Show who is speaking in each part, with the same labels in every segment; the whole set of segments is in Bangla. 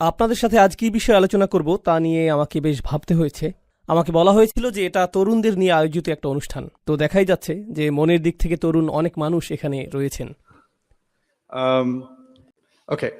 Speaker 1: আপনাদের সাথে আজ কী বিষয়ে আলোচনা করব তা নিয়ে আমাকে বেশ ভাবতে হয়েছে। আমাকে বলা হয়েছিল যে এটা তরুণদের নিয়ে আয়োজিত একটা অনুষ্ঠান, তো দেখাই যাচ্ছে যে মনের দিক থেকে তরুণ অনেক মানুষ এখানে রয়েছেন।
Speaker 2: Okay.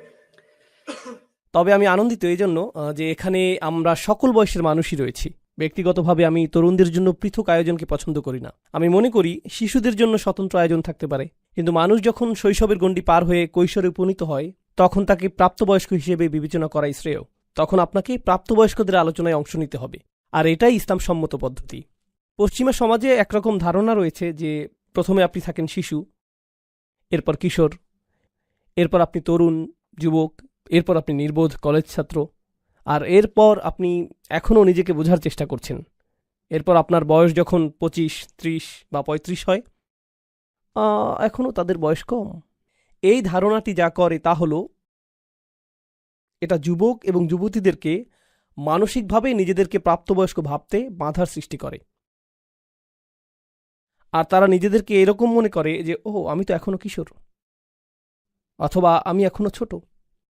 Speaker 1: তবে আমি আনন্দিত এই জন্য যে এখানে আমরা সকল বয়সের মানুষই রয়েছি। ব্যক্তিগতভাবে আমি তরুণদের জন্য পৃথক আয়োজনকে পছন্দ করি না। আমি মনে করি শিশুদের জন্য স্বতন্ত্র আয়োজন থাকতে পারে, কিন্তু মানুষ যখন শৈশবের গণ্ডি পার হয়ে কৈশোরে উপনীত হয় তখন তাকে প্রাপ্তবয়স্ক হিসেবে বিবেচনা করাই শ্রেয়। তখন আপনাকে প্রাপ্তবয়স্কদের আলোচনায় অংশ নিতে হবে, আর এটাই ইসলাম সম্মত পদ্ধতি। পশ্চিমা সমাজে একরকম ধারণা রয়েছে যে প্রথমে আপনি থাকেন শিশু, এরপর কিশোর, এরপর আপনি তরুণ যুবক, এরপর আপনি নির্বোধ কলেজ ছাত্র, আর এরপর আপনি এখনও নিজেকে বোঝার চেষ্টা করছেন। এরপর আপনার বয়স যখন 25, 30 বা 35 হয়, এখনও তাদের বয়স কম। এই ধারণাটি যা করে তা হলো এটা যুবক এবং যুবতীদেরকে মানসিকভাবে নিজেদেরকে প্রাপ্তবয়স্ক ভাবতে বাধার সৃষ্টি করে। আর তারা নিজেদেরকে এরকম মনে করে যে আমি তো এখনও কিশোর, অথবা আমি এখনও ছোট।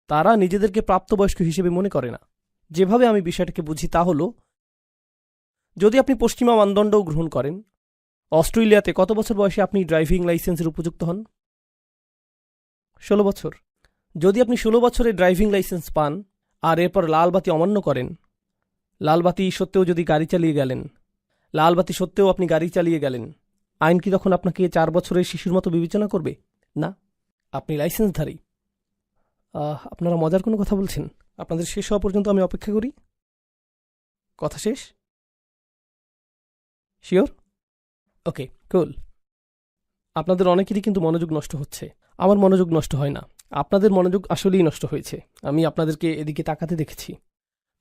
Speaker 1: তারা নিজেদেরকে প্রাপ্তবয়স্ক হিসেবে মনে করে না। যেভাবে আমি বিষয়টাকে বুঝি তা হলো, যদি আপনি পশ্চিমা মানদণ্ডও গ্রহণ করেন, অস্ট্রেলিয়াতে কত বছর বয়সে আপনি ড্রাইভিং লাইসেন্সের উপযুক্ত হন? 16 বছর। যদি আপনি 16 বছরে ড্রাইভিং লাইসেন্স পান আর এরপর লাল বাতি অমান্য করেন, লাল বাতি সত্ত্বেও যদি গাড়ি চালিয়ে গেলেন, লাল বাতি সত্ত্বেও আপনি গাড়ি চালিয়ে গেলেন, আইন কি তখন আপনাকে 4 বছরের শিশুর মতো বিবেচনা করবে? না, আপনি লাইসেন্সধারী। আপনারা মজার কোনো কথা বলছেন? আপনাদের শেষ হওয়া পর্যন্ত আমি অপেক্ষা করি। কথা শেষ? শিওর? ওকে, কুল। আপনাদের অনেকেরই কিন্তু মনোযোগ নষ্ট হচ্ছে। আমার মনোযোগ নষ্ট হয় না, আপনাদের মনোযোগ আসলেই নষ্ট হয়েছে। আমি আপনাদেরকে এদিকে তাকাতে দেখেছি।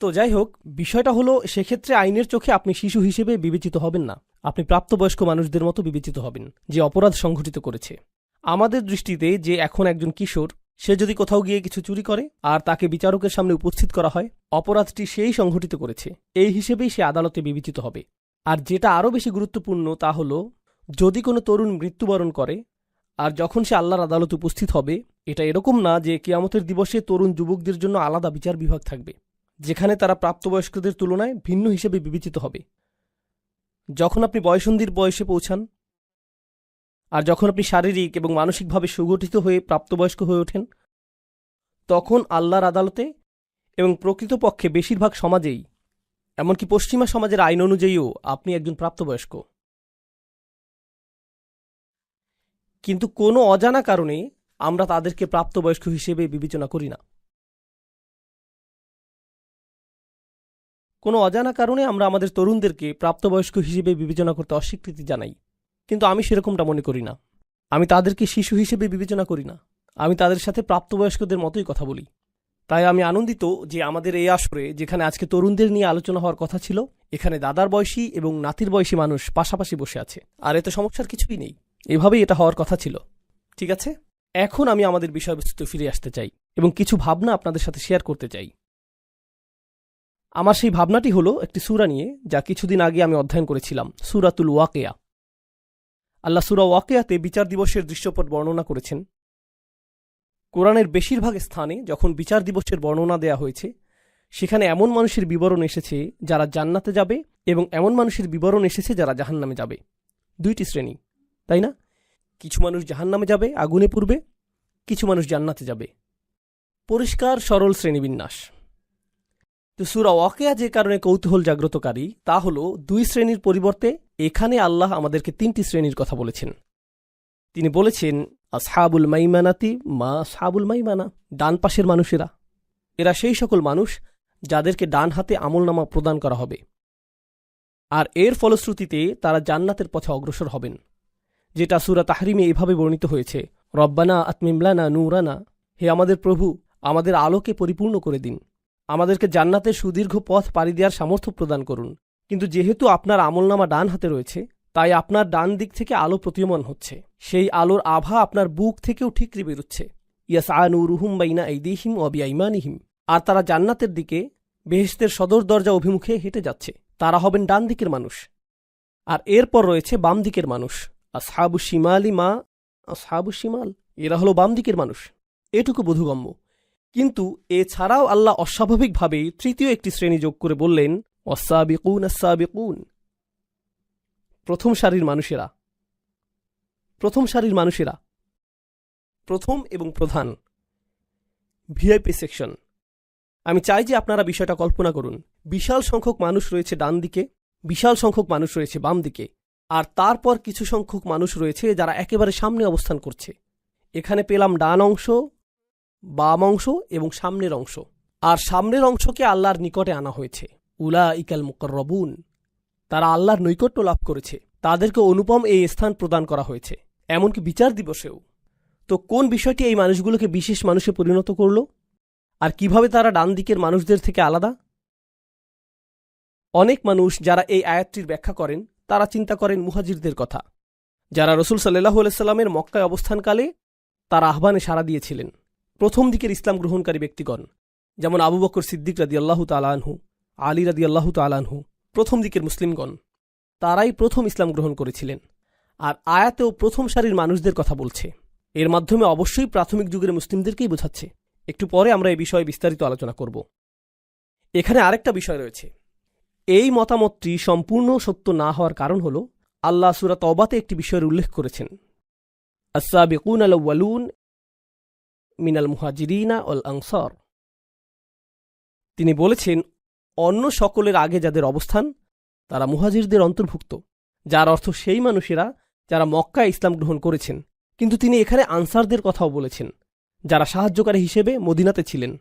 Speaker 1: তো যাই হোক, বিষয়টা হলো সেক্ষেত্রে আইনের চোখে আপনি শিশু হিসেবে বিবেচিত হবেন না, আপনি প্রাপ্তবয়স্ক মানুষদের মতো বিবেচিত হবেন যে অপরাধ সংঘটিত করেছে। আমাদের দৃষ্টিতে যে এখন একজন কিশোর, সে যদি কোথাও গিয়ে কিছু চুরি করে আর তাকে বিচারকের সামনে উপস্থিত করা হয়, অপরাধটি সেই সংঘটিত করেছে, এই হিসেবেই সে আদালতে বিবেচিত হবে। আর যেটা আরও বেশি গুরুত্বপূর্ণ তা হলো, যদি কোনো তরুণ মৃত্যুবরণ করে আর যখন সে আল্লাহর আদালতে উপস্থিত হবে, এটা এরকম না যে কিয়ামতের দিবসে তরুণ যুবকদের জন্য আলাদা বিচার বিভাগ থাকবে, যেখানে তারা প্রাপ্তবয়স্কদের তুলনায় ভিন্ন হিসেবে বিবেচিত হবে। যখন আপনি বয়সন্ধির বয়সে পৌঁছান আর যখন আপনি শারীরিক এবং মানসিকভাবে সুগঠিত হয়ে প্রাপ্তবয়স্ক হয়ে ওঠেন, তখন আল্লাহর আদালতে এবং প্রকৃতপক্ষে বেশিরভাগ সমাজেই, এমনকি পশ্চিমা সমাজের আইন অনুযায়ীও আপনি একজন প্রাপ্তবয়স্ক। কিন্তু কোনো অজানা কারণে আমরা তাদেরকে প্রাপ্তবয়স্ক হিসেবে বিবেচনা করি না। কোনো অজানা কারণে আমরা আমাদের তরুণদেরকে প্রাপ্তবয়স্ক হিসেবে বিবেচনা করতে অস্বীকৃতি জানাই। কিন্তু আমি সেরকমটা মনে করি না। আমি তাদেরকে শিশু হিসেবে বিবেচনা করি না, আমি তাদের সাথে প্রাপ্তবয়স্কদের মতোই কথা বলি। তাই আমি আনন্দিত যে আমাদের এই আসরে, যেখানে আজকে তরুণদের নিয়ে আলোচনা হওয়ার কথা ছিল, এখানে দাদার বয়সী এবং নাতির বয়সী মানুষ পাশাপাশি বসে আছে। আর এতে সমস্যার কিছুই নেই, এভাবেই এটা হওয়ার কথা ছিল। ঠিক আছে, এখন আমি আমাদের বিষয়বস্তুতে ফিরে আসতে চাই এবং কিছু ভাবনা আপনাদের সাথে শেয়ার করতে চাই। আমার সেই ভাবনাটি হলো একটি সূরা নিয়ে, যা কিছুদিন আগে আমি অধ্যয়ন করেছিলাম, সূরাতুল ওয়াকিয়া। আল্লাহ সূরা ওয়াকিয়াতে বিচার দিবসের দৃশ্যপট বর্ণনা করেছেন। কোরআনের বেশিরভাগ স্থানে যখন বিচার দিবসের বর্ণনা দেয়া হয়েছে, সেখানে এমন মানুষের বিবরণ এসেছে যারা জান্নাতে যাবে এবং এমন মানুষের বিবরণ এসেছে যারা জাহান্নামে যাবে। দুইটি শ্রেণী, তাই না? কিছু মানুষ জাহান্নামে যাবে, আগুনে পুড়বে, কিছু মানুষ জান্নাতে যাবে। পরিষ্কার সরল শ্রেণীবিন্যাস। তো সূরা ওয়াকিয়া যে কারণে কৌতূহল জাগ্রতকারী তা হলো, দুই শ্রেণীর পরিবর্তে এখানে আল্লাহ আমাদেরকে 3টি শ্রেণীর কথা বলেছেন। তিনি বলেছেন, আসহাবুল মাইমানাতি মা আসহাবুল মাইমানা, ডান পাশের মানুষেরা। এরা সেই সকল মানুষ যাদেরকে ডান হাতে আমলনামা প্রদান করা হবে, আর এর ফলশ্রুতিতে তারা জান্নাতের পথে অগ্রসর হবেন, যেটা সূরা তাহরিমে এভাবে বর্ণিত হয়েছে, রব্বানা আতমিম লানা নূরানা, হে আমাদের প্রভু, আমাদের আলোকে পরিপূর্ণ করে দিন, আমাদেরকে জান্নাতের সুদীর্ঘ পথ পাড়ি দেওয়ার সামর্থ্য প্রদান করুন। কিন্তু যেহেতু আপনার আমলনামা ডান হাতে রয়েছে, তাই আপনার ডান দিক থেকে আলো প্রতীয়মান হচ্ছে, সেই আলোর আভা আপনার বুক থেকেও ঠিকরে বেরোচ্ছে। ইয়াসআ নূরুহুম বাইনা আইদিহিম ওয়া বিআইমানিহিম, আর তারা জান্নাতের দিকে বেহেশতের সদর দরজা অভিমুখে হেঁটে যাচ্ছে। তারা হবেন ডান দিকের মানুষ। আর এরপর রয়েছে বাম দিকের মানুষ, আসহাবু শিমালি মা আসহাবু শিমাল, এরা হলো বাম দিকের মানুষ। এটুকু বোধগম্য। কিন্তু এছাড়াও আল্লাহ অস্বাভাবিকভাবে তৃতীয় একটি শ্রেণী যোগ করে বললেন, ওয়াস-সাবিকুন আস-সাবিকুন, প্রথম সারির মানুষেরা, প্রথম সারির মানুষেরা, প্রথম এবং প্রধান, ভিআইপি সেকশন। আমি চাই যে আপনারা বিষয়টা কল্পনা করুন। বিশাল সংখ্যক মানুষ রয়েছে ডান দিকে, বিশাল সংখ্যক মানুষ রয়েছে বাম দিকে, আর তারপর কিছু সংখ্যক মানুষ রয়েছে যারা একেবারে সামনে অবস্থান করছে। এখানে পেলাম ডান অংশ, বাম অংশ এবং সামনের অংশ। আর সামনের অংশকে আল্লাহর নিকটে আনা হয়েছে। উলাইকাল মুকাররাবুন, তারা আল্লাহর নৈকট্য লাভ করেছে, তাদেরকে অনুপম এই স্থান প্রদান করা হয়েছে, এমনকি বিচার দিবসেও। তো কোন বিষয়টি এই মানুষগুলোকে বিশেষ মানুষে পরিণত করল? আর কিভাবে তারা ডান দিকের মানুষদের থেকে আলাদা? অনেক মানুষ যারা এই আয়াতটির ব্যাখ্যা করেন তারা চিন্তা করেন মুহাজিরদের কথা, যারা রাসূল সাল্লাল্লাহু আলাইহি সাল্লামের মক্কায় অবস্থানকালে তার আহ্বানে সাড়া দিয়েছিলেন। প্রথম দিকের ইসলাম গ্রহণকারী ব্যক্তিগণ, যেমন আবু বকর সিদ্দিক রাদিয়াল্লাহু তাআলা আনহু, আলী রাদিয়াল্লাহু তাআলা আনহু, প্রথম দিকের মুসলিমগণ, তারাই প্রথম ইসলাম গ্রহণ করেছিলেন। আর আয়াতেও প্রথম সারির মানুষদের কথা বলছে। এর মাধ্যমে অবশ্যই প্রাথমিক যুগের মুসলিমদেরকেই বোঝাচ্ছে। একটু পরে আমরা এই বিষয়ে বিস্তারিত আলোচনা করব। এখানে আরেকটা বিষয় রয়েছে। এই মতামতটি সম্পূর্ণ সত্য না হওয়ার কারণ হল, আল্লাহ সূরা তওবাতে একটি বিষয়ের উল্লেখ করেছেন, আস-সাবিকুন আল-আউয়ালুন মিনাল মুহাজিরিনা ওয়াল আনসার। তিনি বলেছেন, অন্য সকলের আগে যাদের অবস্থান তারা মুহাজিরদের অন্তর্ভুক্ত, যার অর্থ সেই মানুষেরা যারা মক্কায় ইসলাম গ্রহণ করেছেন। কিন্তু তিনি এখানে আনসারদের কথাও বলেছেন, যারা সাহায্যকারী হিসেবে মদিনাতে ছিলেন।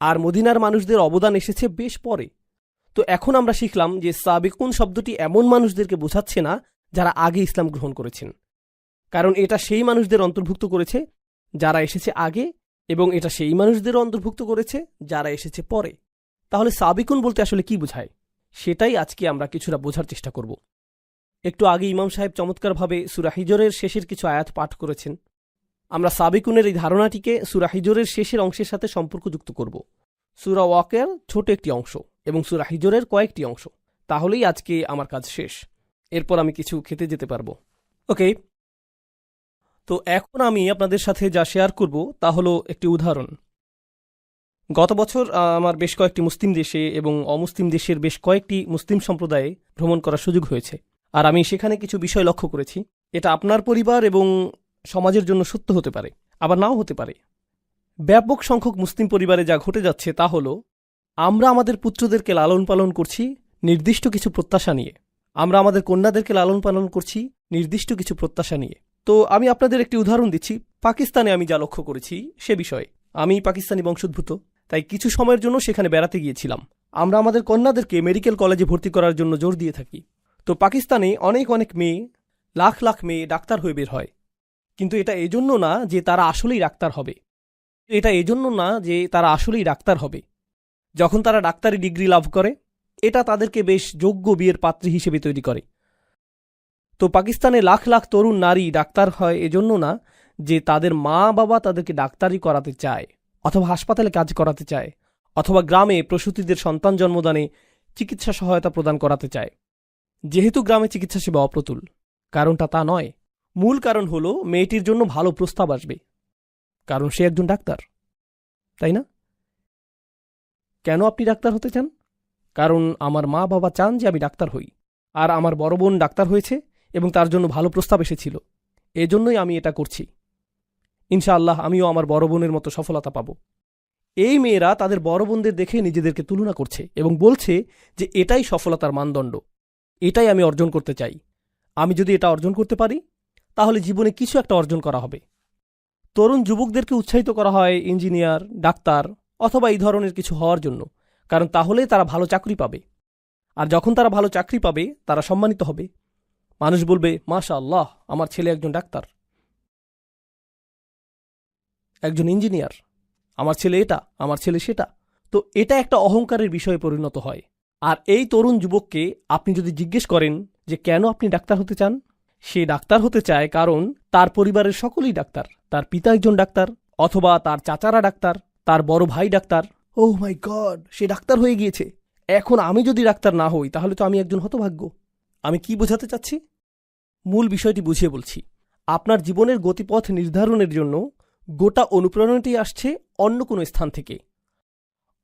Speaker 1: আর মদিনার মানুষদের অবদান এসেছে বেশ পরে। তো এখন আমরা শিখলাম যে সাবিকুন শব্দটি এমন মানুষদেরকে বোঝাচ্ছে না যারা আগে ইসলাম গ্রহণ করেছেন, কারণ এটা সেই মানুষদের অন্তর্ভুক্ত করেছে যারা এসেছে আগে, এবং এটা সেই মানুষদেরও অন্তর্ভুক্ত করেছে যারা এসেছে পরে। তাহলে সাবিকুন বলতে আসলে কি বোঝায়, সেটাই আজকে আমরা কিছুটা বোঝার চেষ্টা করব। একটু আগে ইমাম সাহেব চমৎকারভাবে সূরা হিজরের শেষের কিছু আয়াত পাঠ করেছেন। আমরা সাবিকুনের এই ধারণাটিকে সূরা হিজরের শেষের অংশের সাথে সম্পর্কযুক্ত করব। সূরা ওয়াকিয়ার ছোট একটি অংশ এবং সূরা হিজরের কয়েকটি অংশ। তাহলেই আজকে আমার কাজ শেষ। এরপর আমি কিছু খেতে যেতে পারব। ওকে, তো এখন আমি আপনাদের সাথে যা শেয়ার করব তা হলো একটি উদাহরণ। গত বছর আমার বেশ কয়েকটি মুসলিম দেশে এবং অমুসলিম দেশের বেশ কয়েকটি মুসলিম সম্প্রদায়ে ভ্রমণ করার সুযোগ হয়েছে। আর আমি সেখানে কিছু বিষয় লক্ষ্য করেছি। এটা আপনার পরিবার এবং সমাজের জন্য সত্য হতে পারে, আবার নাও হতে পারে। ব্যাপক সংখ্যক মুসলিম পরিবারে যা ঘটে যাচ্ছে তা হল, আমরা আমাদের পুত্রদেরকে লালন পালন করছি নির্দিষ্ট কিছু প্রত্যাশা নিয়ে, আমরা আমাদের কন্যাদেরকে লালন পালন করছি নির্দিষ্ট কিছু প্রত্যাশা নিয়ে। তো আমি আপনাদের একটি উদাহরণ দিচ্ছি। পাকিস্তানে আমি যা লক্ষ্য করেছি সে বিষয়ে। আমি পাকিস্তানি বংশোদ্ভূত, তাই কিছু সময়ের জন্য সেখানে বেড়াতে গিয়েছিলাম। আমরা আমাদের কন্যাদেরকে মেডিকেল কলেজে ভর্তি করার জন্য জোর দিয়ে থাকি। তো পাকিস্তানে অনেক অনেক মেয়ে, লাখ লাখ মেয়ে ডাক্তার হয়ে বের হয়। কিন্তু এটা এজন্য না যে তারা আসলেই ডাক্তার হবে, এটা এজন্য না যে তারা আসলেই ডাক্তার হবে। যখন তারা ডাক্তারি ডিগ্রি লাভ করে, এটা তাদেরকে বেশ যোগ্য বিয়ের পাত্রী হিসেবে তৈরি করে। তো পাকিস্তানে লাখ লাখ তরুণ নারী ডাক্তার হয় এজন্য না যে তাদের মা বাবা তাদেরকে ডাক্তারি করাতে চায়, অথবা হাসপাতালে কাজ করাতে চায়, অথবা গ্রামে প্রসূতিদের সন্তান জন্মদানে চিকিৎসা সহায়তা প্রদান করাতে চায়। যেহেতু গ্রামে চিকিৎসা সেবা অপ্রতুল, কারণটা তা নয়। মূল কারণ হল মেয়েটির জন্য ভালো প্রস্তাব আসবে, কারণ সে একজন ডাক্তার, তাই না? কেন আপনি ডাক্তার হতে চান? কারণ আমার মা বাবা চান যে আমি ডাক্তার হই, আর আমার বড় বোন ডাক্তার হয়েছে এবং তার জন্য ভালো প্রস্তাব এসেছিল। এজন্যই আমি এটা করছি। ইনশাআল্লাহ আমিও আমার বড় বোনের মতো সফলতা পাব। এই মেয়েরা তাদের বড় বোনদের দেখে নিজেদেরকে তুলনা করছে এবং বলছে যে এটাই সফলতার মানদণ্ড, এটাই আমি অর্জন করতে চাই। আমি যদি এটা অর্জন করতে পারি তাহলে জীবনে কিছু একটা অর্জন করা হবে। তরুণ যুবকদেরকে উৎসাহিত করা হয় ইঞ্জিনিয়ার, ডাক্তার অথবা এই ধরনের কিছু হওয়ার জন্য, কারণ তাহলে তারা ভালো চাকরি পাবে। আর যখন তারা ভালো চাকরি পাবে তারা সম্মানিত হবে। মানুষ বলবে, মাশাআল্লাহ, আমার ছেলে একজন ডাক্তার, একজন ইঞ্জিনিয়ার, আমার ছেলে এটা, আমার ছেলে সেটা। তো এটা একটা অহংকারের বিষয়ে পরিণত হয়। আর এই তরুণ যুবককে আপনি যদি জিজ্ঞেস করেন যে কেন আপনি ডাক্তার হতে চান, সে ডাক্তার হতে চায় কারণ তার পরিবারের সকলেই ডাক্তার। তার পিতা একজন ডাক্তার, অথবা তার চাচারা ডাক্তার, তার বড় ভাই ডাক্তার। ওহ মাই গড, সে ডাক্তার হয়ে গিয়েছে। এখন আমি যদি ডাক্তার না হই তাহলে তো আমি একজন হতভাগ্য। আমি কি বোঝাতে চাচ্ছি? মূল বিষয়টি বুঝিয়ে বলছি। আপনার জীবনের গতিপথ নির্ধারণের জন্য গোটা অনুপ্রেরণাটি আসছে অন্য কোনো স্থান থেকে।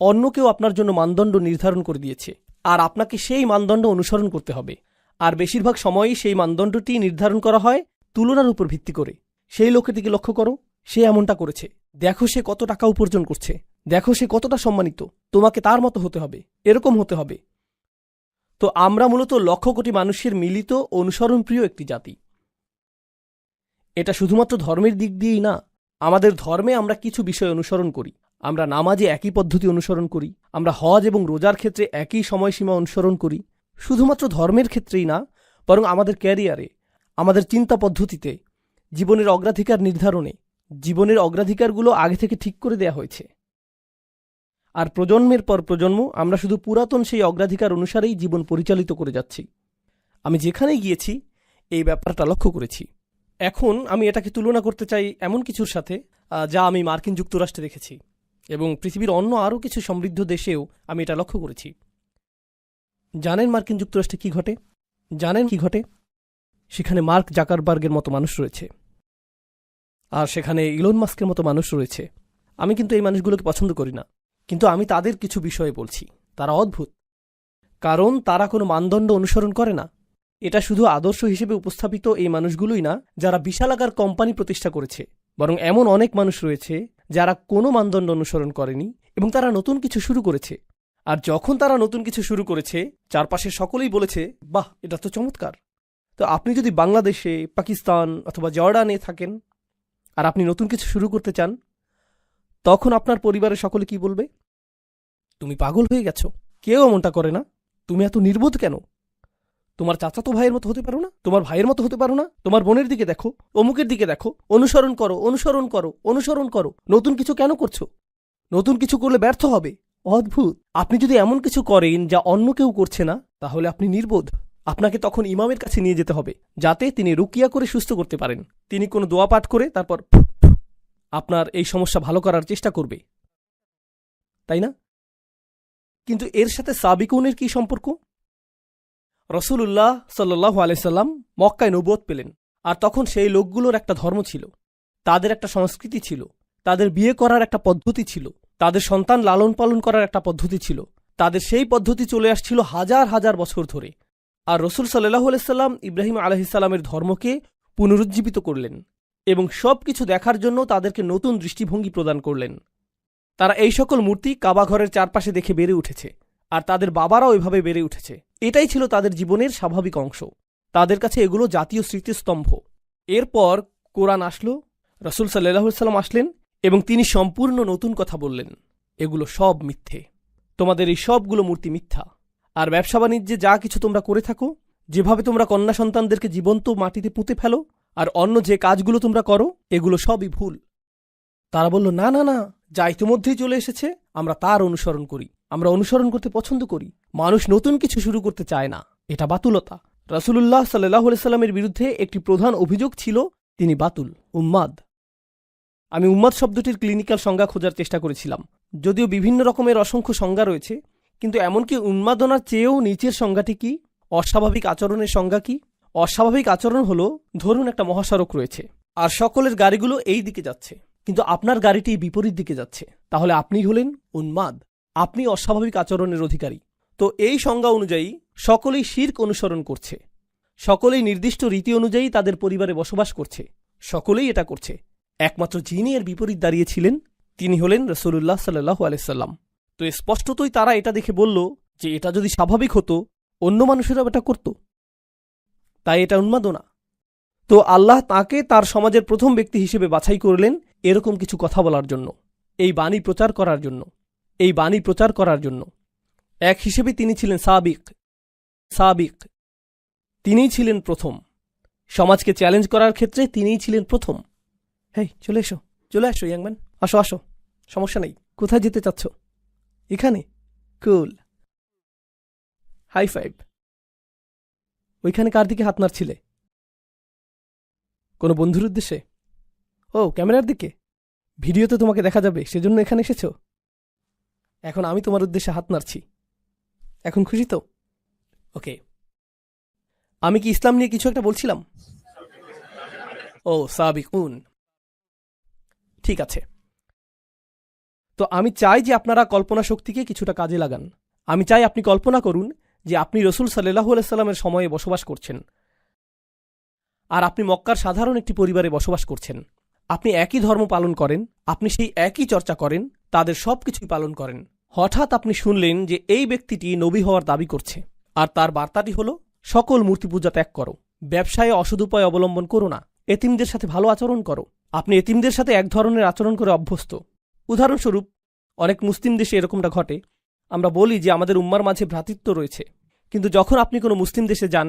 Speaker 1: অন্য কেউ আপনার জন্য মানদণ্ড নির্ধারণ করে দিয়েছে, আর আপনাকে সেই মানদণ্ড অনুসরণ করতে হবে। আর বেশিরভাগ সময়ই সেই মানদণ্ডটি নির্ধারণ করা হয় তুলনার উপর ভিত্তি করে। সেই লোকটিকে লক্ষ্য করো, সে এমনটা করেছে, দেখো সে কত টাকা উপার্জন করছে, দেখো সে কতটা সম্মানিত, তোমাকে তার মতো হতে হবে, এরকম হতে হবে। তো আমরা মূলত লক্ষ কোটি মানুষের মিলিত অনুসরণপ্রিয় একটি জাতি। এটা শুধুমাত্র ধর্মের দিক দিয়েই না, আমাদের ধর্মে আমরা কিছু বিষয় অনুসরণ করি। আমরা নামাজে একই পদ্ধতি অনুসরণ করি, আমরা হজ এবং রোজার ক্ষেত্রে একই সময়সীমা অনুসরণ করি। শুধুমাত্র ধর্মের ক্ষেত্রেই না, বরং আমাদের ক্যারিয়ারে, আমাদের চিন্তা পদ্ধতিতে, জীবনের অগ্রাধিকার নির্ধারণে, জীবনের অগ্রাধিকারগুলো আগে থেকে ঠিক করে দেয়া হয়েছে। আর প্রজন্মের পর প্রজন্ম আমরা শুধু পুরাতন সেই অগ্রাধিকার অনুসারেই জীবন পরিচালিত করে যাচ্ছি। আমি যেখানেই গিয়েছি এই ব্যাপারটা লক্ষ্য করেছি। এখন আমি এটাকে তুলনা করতে চাই এমন কিছুর সাথে যা আমি মার্কিন যুক্তরাষ্ট্রে দেখেছি, এবং পৃথিবীর অন্য আরও কিছু সমৃদ্ধ দেশেও আমি এটা লক্ষ্য করেছি। জানেন মার্কিন যুক্তরাষ্ট্রে কি ঘটে? জানেন কি ঘটে? সেখানে মার্ক জাকারবার্গের মতো মানুষ রয়েছে, আর সেখানে ইলন মাস্কের মতো মানুষ রয়েছে। আমি কিন্তু এই মানুষগুলোকে পছন্দ করি না, কিন্তু আমি তাদের কিছু বিষয়ে বলছি। তারা অদ্ভুত, কারণ তারা কোনো মানদণ্ড অনুসরণ করে না। এটা শুধু আদর্শ হিসেবে উপস্থাপিত এই মানুষগুলোই না যারা বিশালাকার কোম্পানি প্রতিষ্ঠা করেছে, বরং এমন অনেক মানুষ রয়েছে যারা কোনো মানদণ্ড অনুসরণ করেনি এবং তারা নতুন কিছু শুরু করেছে। আর যখন তারা নতুন কিছু শুরু করেছে, চারপাশে সকলেই বলেছে, বাহ, এটা তো চমৎকার। তো আপনি যদি বাংলাদেশে, পাকিস্তান অথবা জর্ডানে থাকেন আর আপনি নতুন কিছু শুরু করতে চান, তখন আপনার পরিবারের সকলে কি বলবে? তুমি পাগল হয়ে গেছো, কেউ এমনটা করে না, তুমি এত নির্বোধ কেন? তোমার চাচাতো ভাইয়ের মতো হতে পারো না? তোমার ভাইয়ের মতো হতে পারো না? তোমার বোনের দিকে দেখো, অমুকের দিকে দেখো, অনুসরণ করো, অনুসরণ করো, অনুসরণ করো। নতুন কিছু কেন করছো? নতুন কিছু করলে ব্যর্থ হবে। অদ্ভুত। আপনি যদি এমন কিছু করেন যা অন্য কেউ করছে না, তাহলে আপনি নির্বোধ। আপনাকে তখন ইমামের কাছে নিয়ে যেতে হবে, যাতে তিনি রুকিয়া করে সুস্থ করতে পারেন। তিনি কোনো দোয়া পাঠ করে তারপর আপনার এই সমস্যা ভালো করার চেষ্টা করবে, তাই না? কিন্তু এর সাথে সাবিকুনের কি সম্পর্ক? রসুলুল্লাহ সাল্লাল্লাহু আলাইহি সাল্লাম মক্কায় নবুয়ত পেলেন, আর তখন সেই লোকগুলোর একটা ধর্ম ছিল, তাদের একটা সংস্কৃতি ছিল, তাদের বিয়ে করার একটা পদ্ধতি ছিল, তাদের সন্তান লালন পালন করার একটা পদ্ধতি ছিল। তাদের সেই পদ্ধতি চলে আসছিল হাজার হাজার বছর ধরে। আর রসুল সাল্লাল্লাহু আলাইহি সাল্লাম ইব্রাহিম আলাইহিস সালামের ধর্মকে পুনরুজ্জীবিত করলেন এবং সবকিছু দেখার জন্য তাদেরকে নতুন দৃষ্টিভঙ্গি প্রদান করলেন। তারা এই সকল মূর্তি কাবা ঘরের চারপাশে দেখে বেড়ে উঠেছে, আর তাদের বাবারাও এভাবে বেড়ে উঠেছে। এটাই ছিল তাদের জীবনের স্বাভাবিক অংশ। তাদের কাছে এগুলো জাতীয় স্মৃতিস্তম্ভ। এরপর কোরআন আসলো, রসুল সাল্লাল্লাহু আলাইহি সাল্লাম আসলেন এবং তিনি সম্পূর্ণ নতুন কথা বললেন। এগুলো সব মিথ্যে, তোমাদের এই সবগুলো মূর্তি মিথ্যা। আর ব্যবসা বাণিজ্যে যা কিছু তোমরা করে থাকো, যেভাবে তোমরা কন্যা সন্তানদেরকে জীবন্ত মাটিতে পুঁতে ফেলো, আর অন্য যে কাজগুলো তোমরা করো, এগুলো সবই ভুল। তারা বলল, না না না, যা ইতিমধ্যেই চলে এসেছে আমরা তার অনুসরণ করি, আমরা অনুসরণ করতে পছন্দ করি। মানুষ নতুন কিছু শুরু করতে চায় না, এটা বাতুলতা। রাসূলুল্লাহ সাল্লাল্লাহু আলাইহি সাল্লামের বিরুদ্ধে একটি প্রধান অভিযোগ ছিল তিনি বাতুল, উম্মাদ। আমি উম্মাদ শব্দটির ক্লিনিক্যাল সংজ্ঞা খোঁজার চেষ্টা করেছিলাম, যদিও বিভিন্ন রকমের অসংখ্য সংজ্ঞা রয়েছে, কিন্তু এমনকি উন্মাদনার চেয়েও নিচের সংজ্ঞাটি কি? অস্বাভাবিক আচরণের সংজ্ঞা কি? অস্বাভাবিক আচরণ হলো, ধরুন একটা মহাসড়ক রয়েছে আর সকলের গাড়িগুলো এই দিকে যাচ্ছে, কিন্তু আপনার গাড়িটি বিপরীত দিকে যাচ্ছে, তাহলে আপনি হলেন উন্মাদ, আপনি অস্বাভাবিক আচরণের অধিকারী। তো এই সংজ্ঞা অনুযায়ী সকলেই শিরক অনুসরণ করছে, সকলেই নির্দিষ্ট রীতি অনুযায়ী তাদের পরিবারে বসবাস করছে, সকলেই এটা করছে। একমাত্র যিনি এর বিপরীত দাঁড়িয়েছিলেন তিনি হলেন রাসূলুল্লাহ সাল্লাল্লাহু আলাইহি সাল্লাম। তো স্পষ্টতই তারা এটা দেখে বলল যে এটা যদি স্বাভাবিক হতো, অন্য মানুষেরাও এটা করত, তাই এটা উন্মাদনা। তো আল্লাহ তাকে তার সমাজের প্রথম ব্যক্তি হিসেবে বাছাই করলেন এরকম কিছু কথা বলার জন্য, এই বাণী প্রচার করার জন্য, এই বাণী প্রচার করার জন্য। এক হিসেবে তিনি ছিলেন সাবিক, তিনিই ছিলেন প্রথম। সমাজকে চ্যালেঞ্জ করার ক্ষেত্রে তিনিই ছিলেন প্রথম। হেই, চলে এসো, চলে আসো ইয়াংম্যান, আসো আসো, সমস্যা নেই। কোথায় যেতে চাচ্ছ? এখানে? কুল, হাই ফাইভ। ওইখানে কার দিকে হাত নাড়ছিলে? কোনো বন্ধুর উদ্দেশ্যে? ও, ক্যামেরার দিকে? ভিডিওতে তোমাকে দেখা যাবে, সেজন্য এখানে এসেছ? এখন আমি তোমার উদ্দেশ্যে হাত নাড়ছি, এখন খুশি তো? ওকে। আমি কি ইসলাম নিয়ে কিছু একটা বলছিলাম? ও সাবিকুন। ঠিক আছে, তো আমি চাই যে আপনারা কল্পনা শক্তিকে কিছুটা কাজে লাগান। আমি চাই আপনি কল্পনা করুন যে আপনি রসুল সাল্লাল্লাহু আলাইহি সাল্লামের সময়ে বসবাস করছেন, আর আপনি মক্কার সাধারণ একটি পরিবারে বসবাস করছেন। আপনি একই ধর্ম পালন করেন, আপনি সেই একই চর্চা করেন, তাদের সব কিছুই পালন করেন। হঠাৎ আপনি শুনলেন যে এই ব্যক্তিটি নবী হওয়ার দাবি করছে, আর তার বার্তাটি হল সকল মূর্তি পূজা ত্যাগ করো, ব্যবসায়ে অসদুপায় অবলম্বন করো না, এতিমদের সাথে ভালো আচরণ করো। আপনি এতিমদের সাথে এক ধরনের আচরণ করে অভ্যস্ত। উদাহরণস্বরূপ, অনেক মুসলিম দেশে এরকমটা ঘটে। আমরা বলি যে আমাদের উম্মার মাঝে ভ্রাতৃত্ব রয়েছে, কিন্তু যখন আপনি কোনো মুসলিম দেশে যান,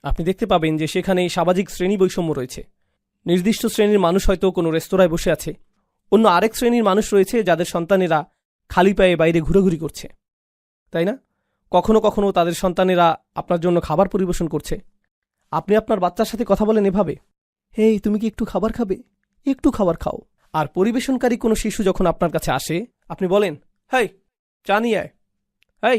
Speaker 1: আপনি দেখতে পাবেন যে সেখানে সামাজিক শ্রেণী বৈষম্য রয়েছে। নির্দিষ্ট শ্রেণীর মানুষ হয়তো কোনো রেস্তোরাঁয় বসে আছে, অন্য আরেক শ্রেণীর মানুষ রয়েছে যাদের সন্তানেরা খালি পায়ে বাইরে ঘুরোঘুরি করছে, তাই না? কখনো কখনো তাদের সন্তানেরা আপনার জন্য খাবার পরিবেশন করছে। আপনি আপনার বাচ্চার সাথে কথা বলেন এভাবে, হেই, তুমি কি একটু খাবার খাবে? একটু খাবার খাও। আর পরিবেশনকারী কোনো শিশু যখন আপনার কাছে আসে, আপনি বলেন, হেই, চা নিয়ে আয়, হেই,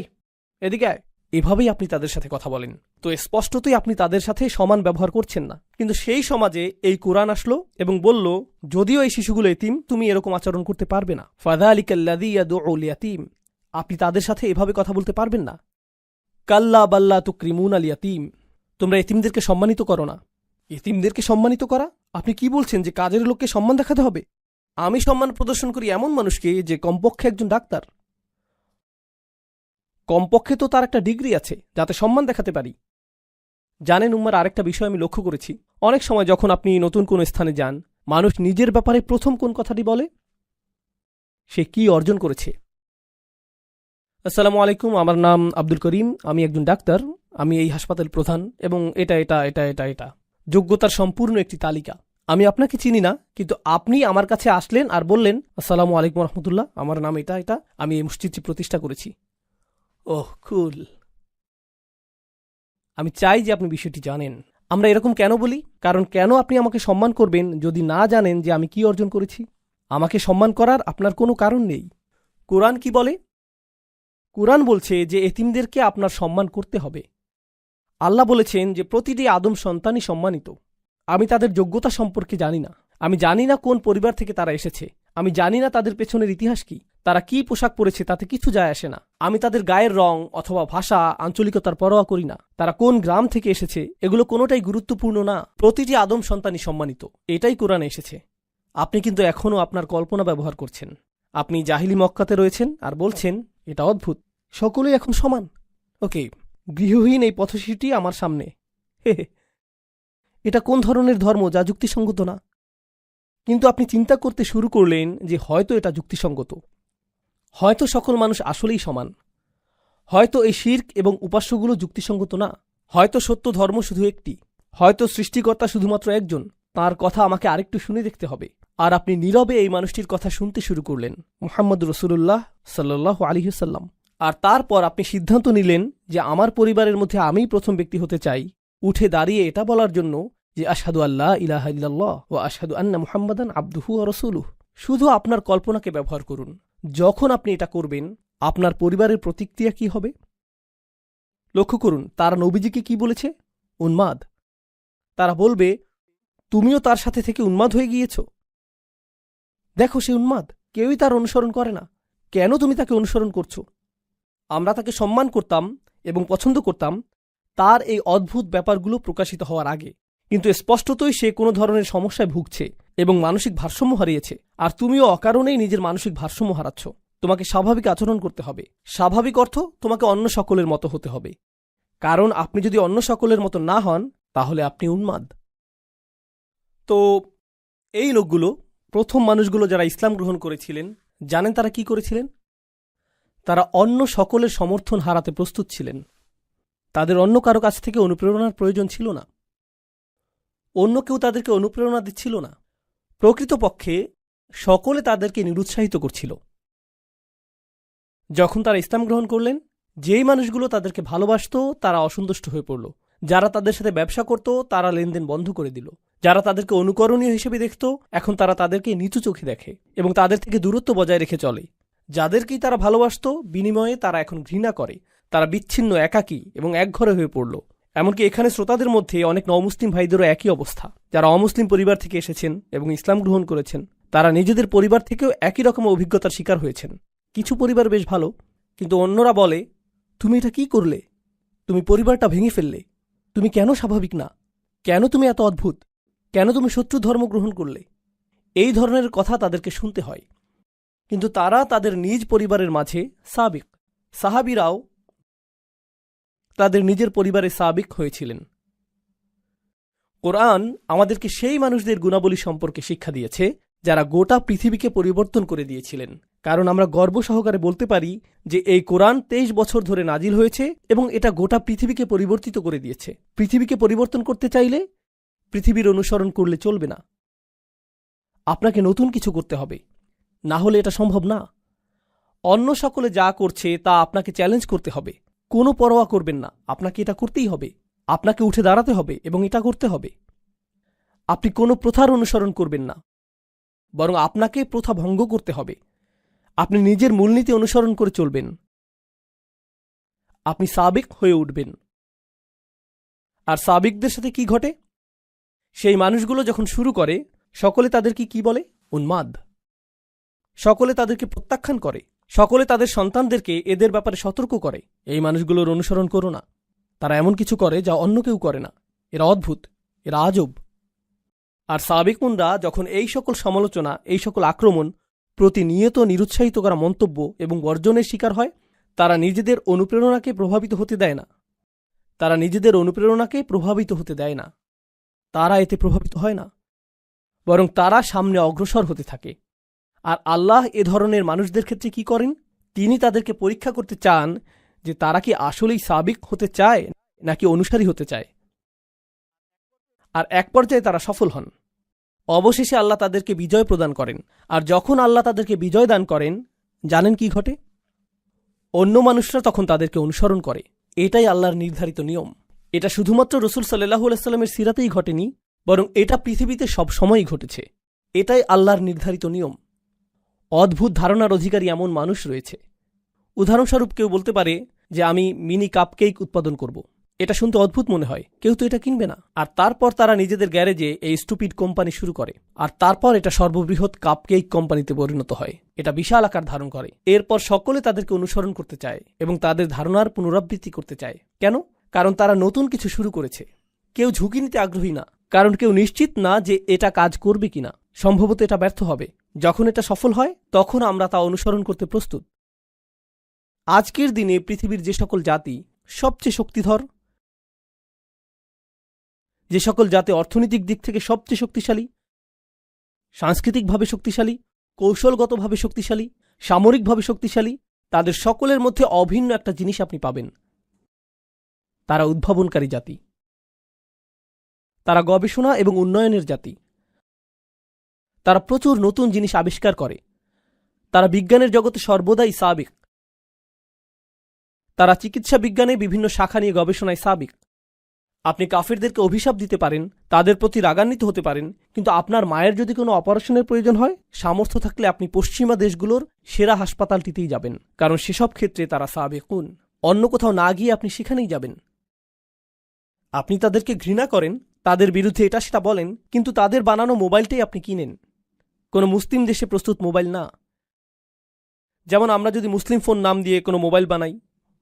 Speaker 1: এদিকে আয়। এভাবেই আপনি তাদের সাথে কথা বলেন। তো স্পষ্টতই আপনি তাদের সাথে সমান ব্যবহার করছেন না। কিন্তু সেই সমাজে এই কোরআন আসলো এবং বলল, যদিও এই শিশুগুলো এতিম, তুমি এরকম আচরণ করতে পারবে না। ফাযালিকাল্লাযী ইয়াদউল ইয়াতীম, আপনি তাদের সাথে এভাবে কথা বলতে পারবেন না। কাল্লা বাল্লা তুকরিমুনাল ইয়াতীম, তোমরা এতিমদেরকে সম্মানিত করো না। এতিমদেরকে সম্মানিত করা? আপনি কি বলছেন যে কাজের লোককে সম্মান দেখাতে হবে? আমি সম্মান প্রদর্শন করি এমন মানুষকে যে কমপক্ষে একজন ডাক্তার, কমপক্ষে তো তার একটা ডিগ্রি আছে, যাতে সম্মান দেখাতে পারি। জানেন উম্মার আরেকটা বিষয় আমি লক্ষ্য করেছি, অনেক সময় যখন আপনি নতুন কোন স্থানে যান, মানুষ নিজের ব্যাপারে প্রথম কোন কথাটি বলে? সে কি অর্জন করেছে। আসসালামু আলাইকুম, আমার নাম আব্দুল করিম, আমি একজন ডাক্তার, আমি এই হাসপাতাল প্রধান, এবং এটা এটা এটা এটা এটা যোগ্যতার সম্পূর্ণ একটি তালিকা। আমি আপনাকে চিনি না, কিন্তু আপনি আমার কাছে আসলেন আর বললেন, আসসালামু আলাইকুম রহমতুল্লাহ, আমার নাম এটা এটা, আমি এই মসজিদটি প্রতিষ্ঠা করেছি। ওহ, কুল। আমি চাই যে আপনি বিষয়টি জানেন। আমরা এরকম কেন বলি? কারণ কেন আপনি আমাকে সম্মান করবেন যদি না জানেন যে আমি কি অর্জন করেছি? আমাকে সম্মান করার আপনার কোনো কারণ নেই। কোরআন কি বলে? কোরআন বলছে যে এতিমদেরকে আপনার সম্মান করতে হবে। আল্লাহ বলেছেন যে প্রতিটি আদম সন্তানই সম্মানিত। আমি তাদের যোগ্যতা সম্পর্কে জানি না। আমি জানি না কোন পরিবার থেকে তারা এসেছে। আমি জানি না তাদের পেছনের ইতিহাস কি, তারা কি পোশাক পরেছে তাতে কিছু যায় আসে না। আমি তাদের গায়ের রং অথবা ভাষা, আঞ্চলিকতার পরোয়া করি না। তারা কোন গ্রাম থেকে এসেছে, এগুলো কোনোটাই গুরুত্বপূর্ণ না। প্রতিটি আদম সন্তানই সম্মানিত, এটাই কোরআনে এসেছে। আপনি কিন্তু এখনও আপনার কল্পনা ব্যবহার করছেন। আপনি জাহিলি মক্কাতে রয়েছেন আর বলছেন এটা অদ্ভুত, সকলেই এখন সমান। ওকে, গৃহহীন এই পথশিশুটি আমার সামনে, হে হে, এটা কোন ধরনের ধর্ম যা যুক্তিসঙ্গত না? কিন্তু আপনি চিন্তা করতে শুরু করলেন যে হয়তো এটা যুক্তিসঙ্গত, হয়তো সকল মানুষ আসলেই সমান, হয়তো এই শিরক এবং উপাস্যগুলো যুক্তিসঙ্গত না, হয়তো সত্য ধর্ম শুধু একটি, হয়তো সৃষ্টিকর্তা শুধুমাত্র একজন, তার কথা আমাকে আরেকটু শুনে দেখতে হবে। আর আপনি নীরবে এই মানুষটির কথা শুনতে শুরু করলেন, মুহাম্মদ রাসূলুল্লাহ সাল্লাল্লাহু আলাইহি ওয়াসাল্লাম। আর তারপর আপনি সিদ্ধান্ত নিলেন যে আমার পরিবারের মধ্যে আমিই প্রথম ব্যক্তি হতে চাই, উঠে দাঁড়িয়ে এটা বলার জন্য যে আশহাদু আল্লা ইলাহা ইল্লাল্লাহ ওয়া আশহাদু আন্না মুহাম্মাদান আবদুহু ওয়া রাসূলুহু। শুধু আপনার কল্পনাকে ব্যবহার করুন। যখন আপনি এটা করবেন, আপনার পরিবারের প্রতিক্রিয়া কি হবে? লক্ষ্য করুন, তারা নবীজিকে কি বলেছে? উন্মাদ। তারা বলবে, তুমিও তার সাথে থেকে উন্মাদ হয়ে গিয়েছ। দেখো, সে উন্মাদ, কেউই তার অনুসরণ করে না। কেন তুমি তাকে অনুসরণ করছো? আমরা তাকে সম্মান করতাম এবং পছন্দ করতাম তার এই অদ্ভুত ব্যাপারগুলো প্রকাশিত হওয়ার আগে, কিন্তু স্পষ্টতই সে কোনো ধরনের সমস্যায় ভুগছে এবং মানসিক ভারসাম্য হারিয়েছে। আর তুমিও অকারণেই নিজের মানসিক ভারসাম্য হারাচ্ছ। তোমাকে স্বাভাবিক আচরণ করতে হবে। স্বাভাবিক অর্থ তোমাকে অন্য সকলের মতো হতে হবে, কারণ আপনি যদি অন্য সকলের মতো না হন তাহলে আপনি উন্মাদ। তো এই লোকগুলো, প্রথম মানুষগুলো যারা ইসলাম গ্রহণ করেছিলেন, জানেন তারা কি করেছিলেন? তারা অন্য সকলের সমর্থন হারাতে প্রস্তুত ছিলেন। তাদের অন্য কারো কাছ থেকে অনুপ্রেরণার প্রয়োজন ছিল না। অন্য কেউ তাদেরকে অনুপ্রেরণা দিচ্ছিল না। প্রকৃতপক্ষে সকলে তাদেরকে নিরুৎসাহিত করছিল। যখন তারা ইসলাম গ্রহণ করলেন, যেই মানুষগুলো তাদেরকে ভালোবাসত তারা অসন্তুষ্ট হয়ে পড়ল। যারা তাদের সাথে ব্যবসা করত তারা লেনদেন বন্ধ করে দিল। যারা তাদেরকে অনুকরণীয় হিসেবে দেখত, এখন তারা তাদেরকে নিচু চোখে দেখে এবং তাদের থেকে দূরত্ব বজায় রেখে চলে। যাদেরকেই তারা ভালোবাসত, বিনিময়ে তারা এখন ঘৃণা করে। তারা বিচ্ছিন্ন, একাকী এবং একঘরে হয়ে পড়ল। এমনকি এখানে শ্রোতাদের মধ্যে অনেক নমুসলিম ভাইদেরও একই অবস্থা। যারা অমুসলিম পরিবার থেকে এসেছেন এবং ইসলাম গ্রহণ করেছেন, তারা নিজেদের পরিবার থেকেও একই রকম অভিজ্ঞতার শিকার হয়েছেন। কিছু পরিবার বেশ ভালো, কিন্তু অন্যরা বলে, তুমি এটা কি করলে? তুমি পরিবারটা ভেঙে ফেললে। তুমি কেন স্বাভাবিক না? কেন তুমি এত অদ্ভুত? কেন তুমি শত্রু ধর্ম গ্রহণ করলে? এই ধরনের কথা তাদেরকে শুনতে হয়। কিন্তু তারা তাদের নিজ পরিবারের মাঝে সাবিক, সাহাবীরাও তাদের নিজের পরিবারে সাবিক হয়েছিলেন। কোরআন আমাদেরকে সেই মানুষদের গুণাবলী সম্পর্কে শিক্ষা দিয়েছে যারা গোটা পৃথিবীকে পরিবর্তন করে দিয়েছিলেন। কারণ আমরা গর্ব সহকারে বলতে পারি যে এই কোরআন 23 বছর ধরে নাজিল হয়েছে এবং এটা গোটা পৃথিবীকে পরিবর্তিত করে দিয়েছে। পৃথিবীকে পরিবর্তন করতে চাইলে পৃথিবীর অনুসরণ করলে চলবে না, আপনাকে নতুন কিছু করতে হবে, না হলে এটা সম্ভব না। অন্য সকলে যা করছে তা আপনাকে চ্যালেঞ্জ করতে হবে। কোনো পরোয়া করবেন না, আপনাকে এটা করতেই হবে। আপনাকে উঠে দাঁড়াতে হবে এবং এটা করতে হবে। আপনি কোনো প্রথার অনুসরণ করবেন না, বরং আপনাকে প্রথা ভঙ্গ করতে হবে। আপনি নিজের মূলনীতি অনুসরণ করে চলবেন। আপনি সাবিক হয়ে উঠবেন। আর সাবিকদের সাথে কি ঘটে? সেই মানুষগুলো যখন শুরু করে, সকলে তাদেরকে কি বলে? উন্মাদ। সকলে তাদেরকে প্রত্যাখ্যান করে। সকলে তাদের সন্তানদেরকে এদের ব্যাপারে সতর্ক করে, এই মানুষগুলোর অনুসরণ করো না। তারা এমন কিছু করে যা অন্য কেউ করে না। এরা অদ্ভুত, এরা আজব। আর সাবিকুনরা যখন এই সকল সমালোচনা, এই সকল আক্রমণ, প্রতিনিয়ত নিরুৎসাহিত করা মন্তব্য এবং বর্জনের শিকার হয়, তারা নিজেদের অনুপ্রেরণাকে প্রভাবিত হতে দেয় না। তারা নিজেদের অনুপ্রেরণাকে প্রভাবিত হতে দেয় না। তারা এতে প্রভাবিত হয় না, বরং তারা সামনে অগ্রসর হতে থাকে। আর আল্লাহ এ ধরনের মানুষদের ক্ষেত্রে কি করেন? তিনি তাদেরকে পরীক্ষা করতে চান যে তারা কি আসলেই সাবিক হতে চায় নাকি অনুসারী হতে চায়। আর এক পর্যায়ে তারা সফল হন। অবশেষে আল্লাহ তাদেরকে বিজয় প্রদান করেন। আর যখন আল্লাহ তাদেরকে বিজয় দান করেন, জানেন কি ঘটে? অন্য মানুষরা তখন তাদেরকে অনুসরণ করে। এটাই আল্লাহর নির্ধারিত নিয়ম। এটা শুধুমাত্র রাসূল সাল্লাল্লাহু আলাইহি ওয়াসাল্লামের সিরাতেই ঘটেনি, বরং এটা পৃথিবীতে সব সময়ই ঘটেছে। এটাই আল্লাহর নির্ধারিত নিয়ম। অদ্ভুত ধারণার অধিকারী এমন মানুষ রয়েছে। উদাহরণস্বরূপ কেউ বলতে পারে যে আমি মিনি কাপকেক উৎপাদন করব। এটা শুনতে অদ্ভুত মনে হয়, কেউ তো এটা কিনবে না। আর তারপর তারা নিজেদের গ্যারেজে এই স্টুপিড কোম্পানি শুরু করে। আর তারপর এটা সর্ববৃহৎ কাপকেক কোম্পানিতে পরিণত হয়। এটা বিশাল আকার ধারণ করে। এরপর সকলে তাদেরকে অনুসরণ করতে চায় এবং তাদের ধারণার পুনরাবৃত্তি করতে চায়। কেন? কারণ তারা নতুন কিছু শুরু করেছে। কেউ ঝুঁকি নিতে আগ্রহী না, কারণ কেউ নিশ্চিত না যে এটা কাজ করবে কিনা। সম্ভবত এটা ব্যর্থ হবে। যখন এটা সফল হয়, তখন আমরা তা অনুসরণ করতে প্রস্তুত। আজকের দিনে পৃথিবীর যে সকল জাতি সবচেয়ে শক্তিধর, যে সকল জাতি অর্থনৈতিক দিক থেকে সবচেয়ে শক্তিশালী, সাংস্কৃতিকভাবে শক্তিশালী, কৌশলগতভাবে শক্তিশালী, সামরিকভাবে শক্তিশালী, তাদের সকলের মধ্যে অভিন্ন একটা জিনিস আপনি পাবেন। তারা উদ্ভাবনকারী জাতি। তারা গবেষণা এবং উন্নয়নের জাতি। তারা প্রচুর নতুন জিনিস আবিষ্কার করে। তারা বিজ্ঞানের জগতে সর্বদাই সাবিক। তারা চিকিৎসা বিজ্ঞানে বিভিন্ন শাখা নিয়ে গবেষণায় সাবিক। আপনি কাফেরদেরকে অভিশাপ দিতে পারেন, তাদের প্রতি রাগান্বিত হতে পারেন, কিন্তু আপনার মায়ের যদি কোনো অপারেশনের প্রয়োজন হয়, সামর্থ্য থাকলে আপনি পশ্চিমা দেশগুলোর সেরা হাসপাতালটিতেই যাবেন, কারণ সেসব ক্ষেত্রে তারা সাবেকুন। অন্য কোথাও না গিয়ে আপনি সেখানেই যাবেন। আপনি তাদেরকে ঘৃণা করেন, তাদের বিরুদ্ধে এটা সেটা বলেন, কিন্তু তাদের বানানো মোবাইলটাই আপনি কিনেন। কোনো মুসলিম দেশে প্রস্তুত মোবাইল না। যেমন আমরা যদি মুসলিম ফোন নাম দিয়ে কোনো মোবাইল বানাই,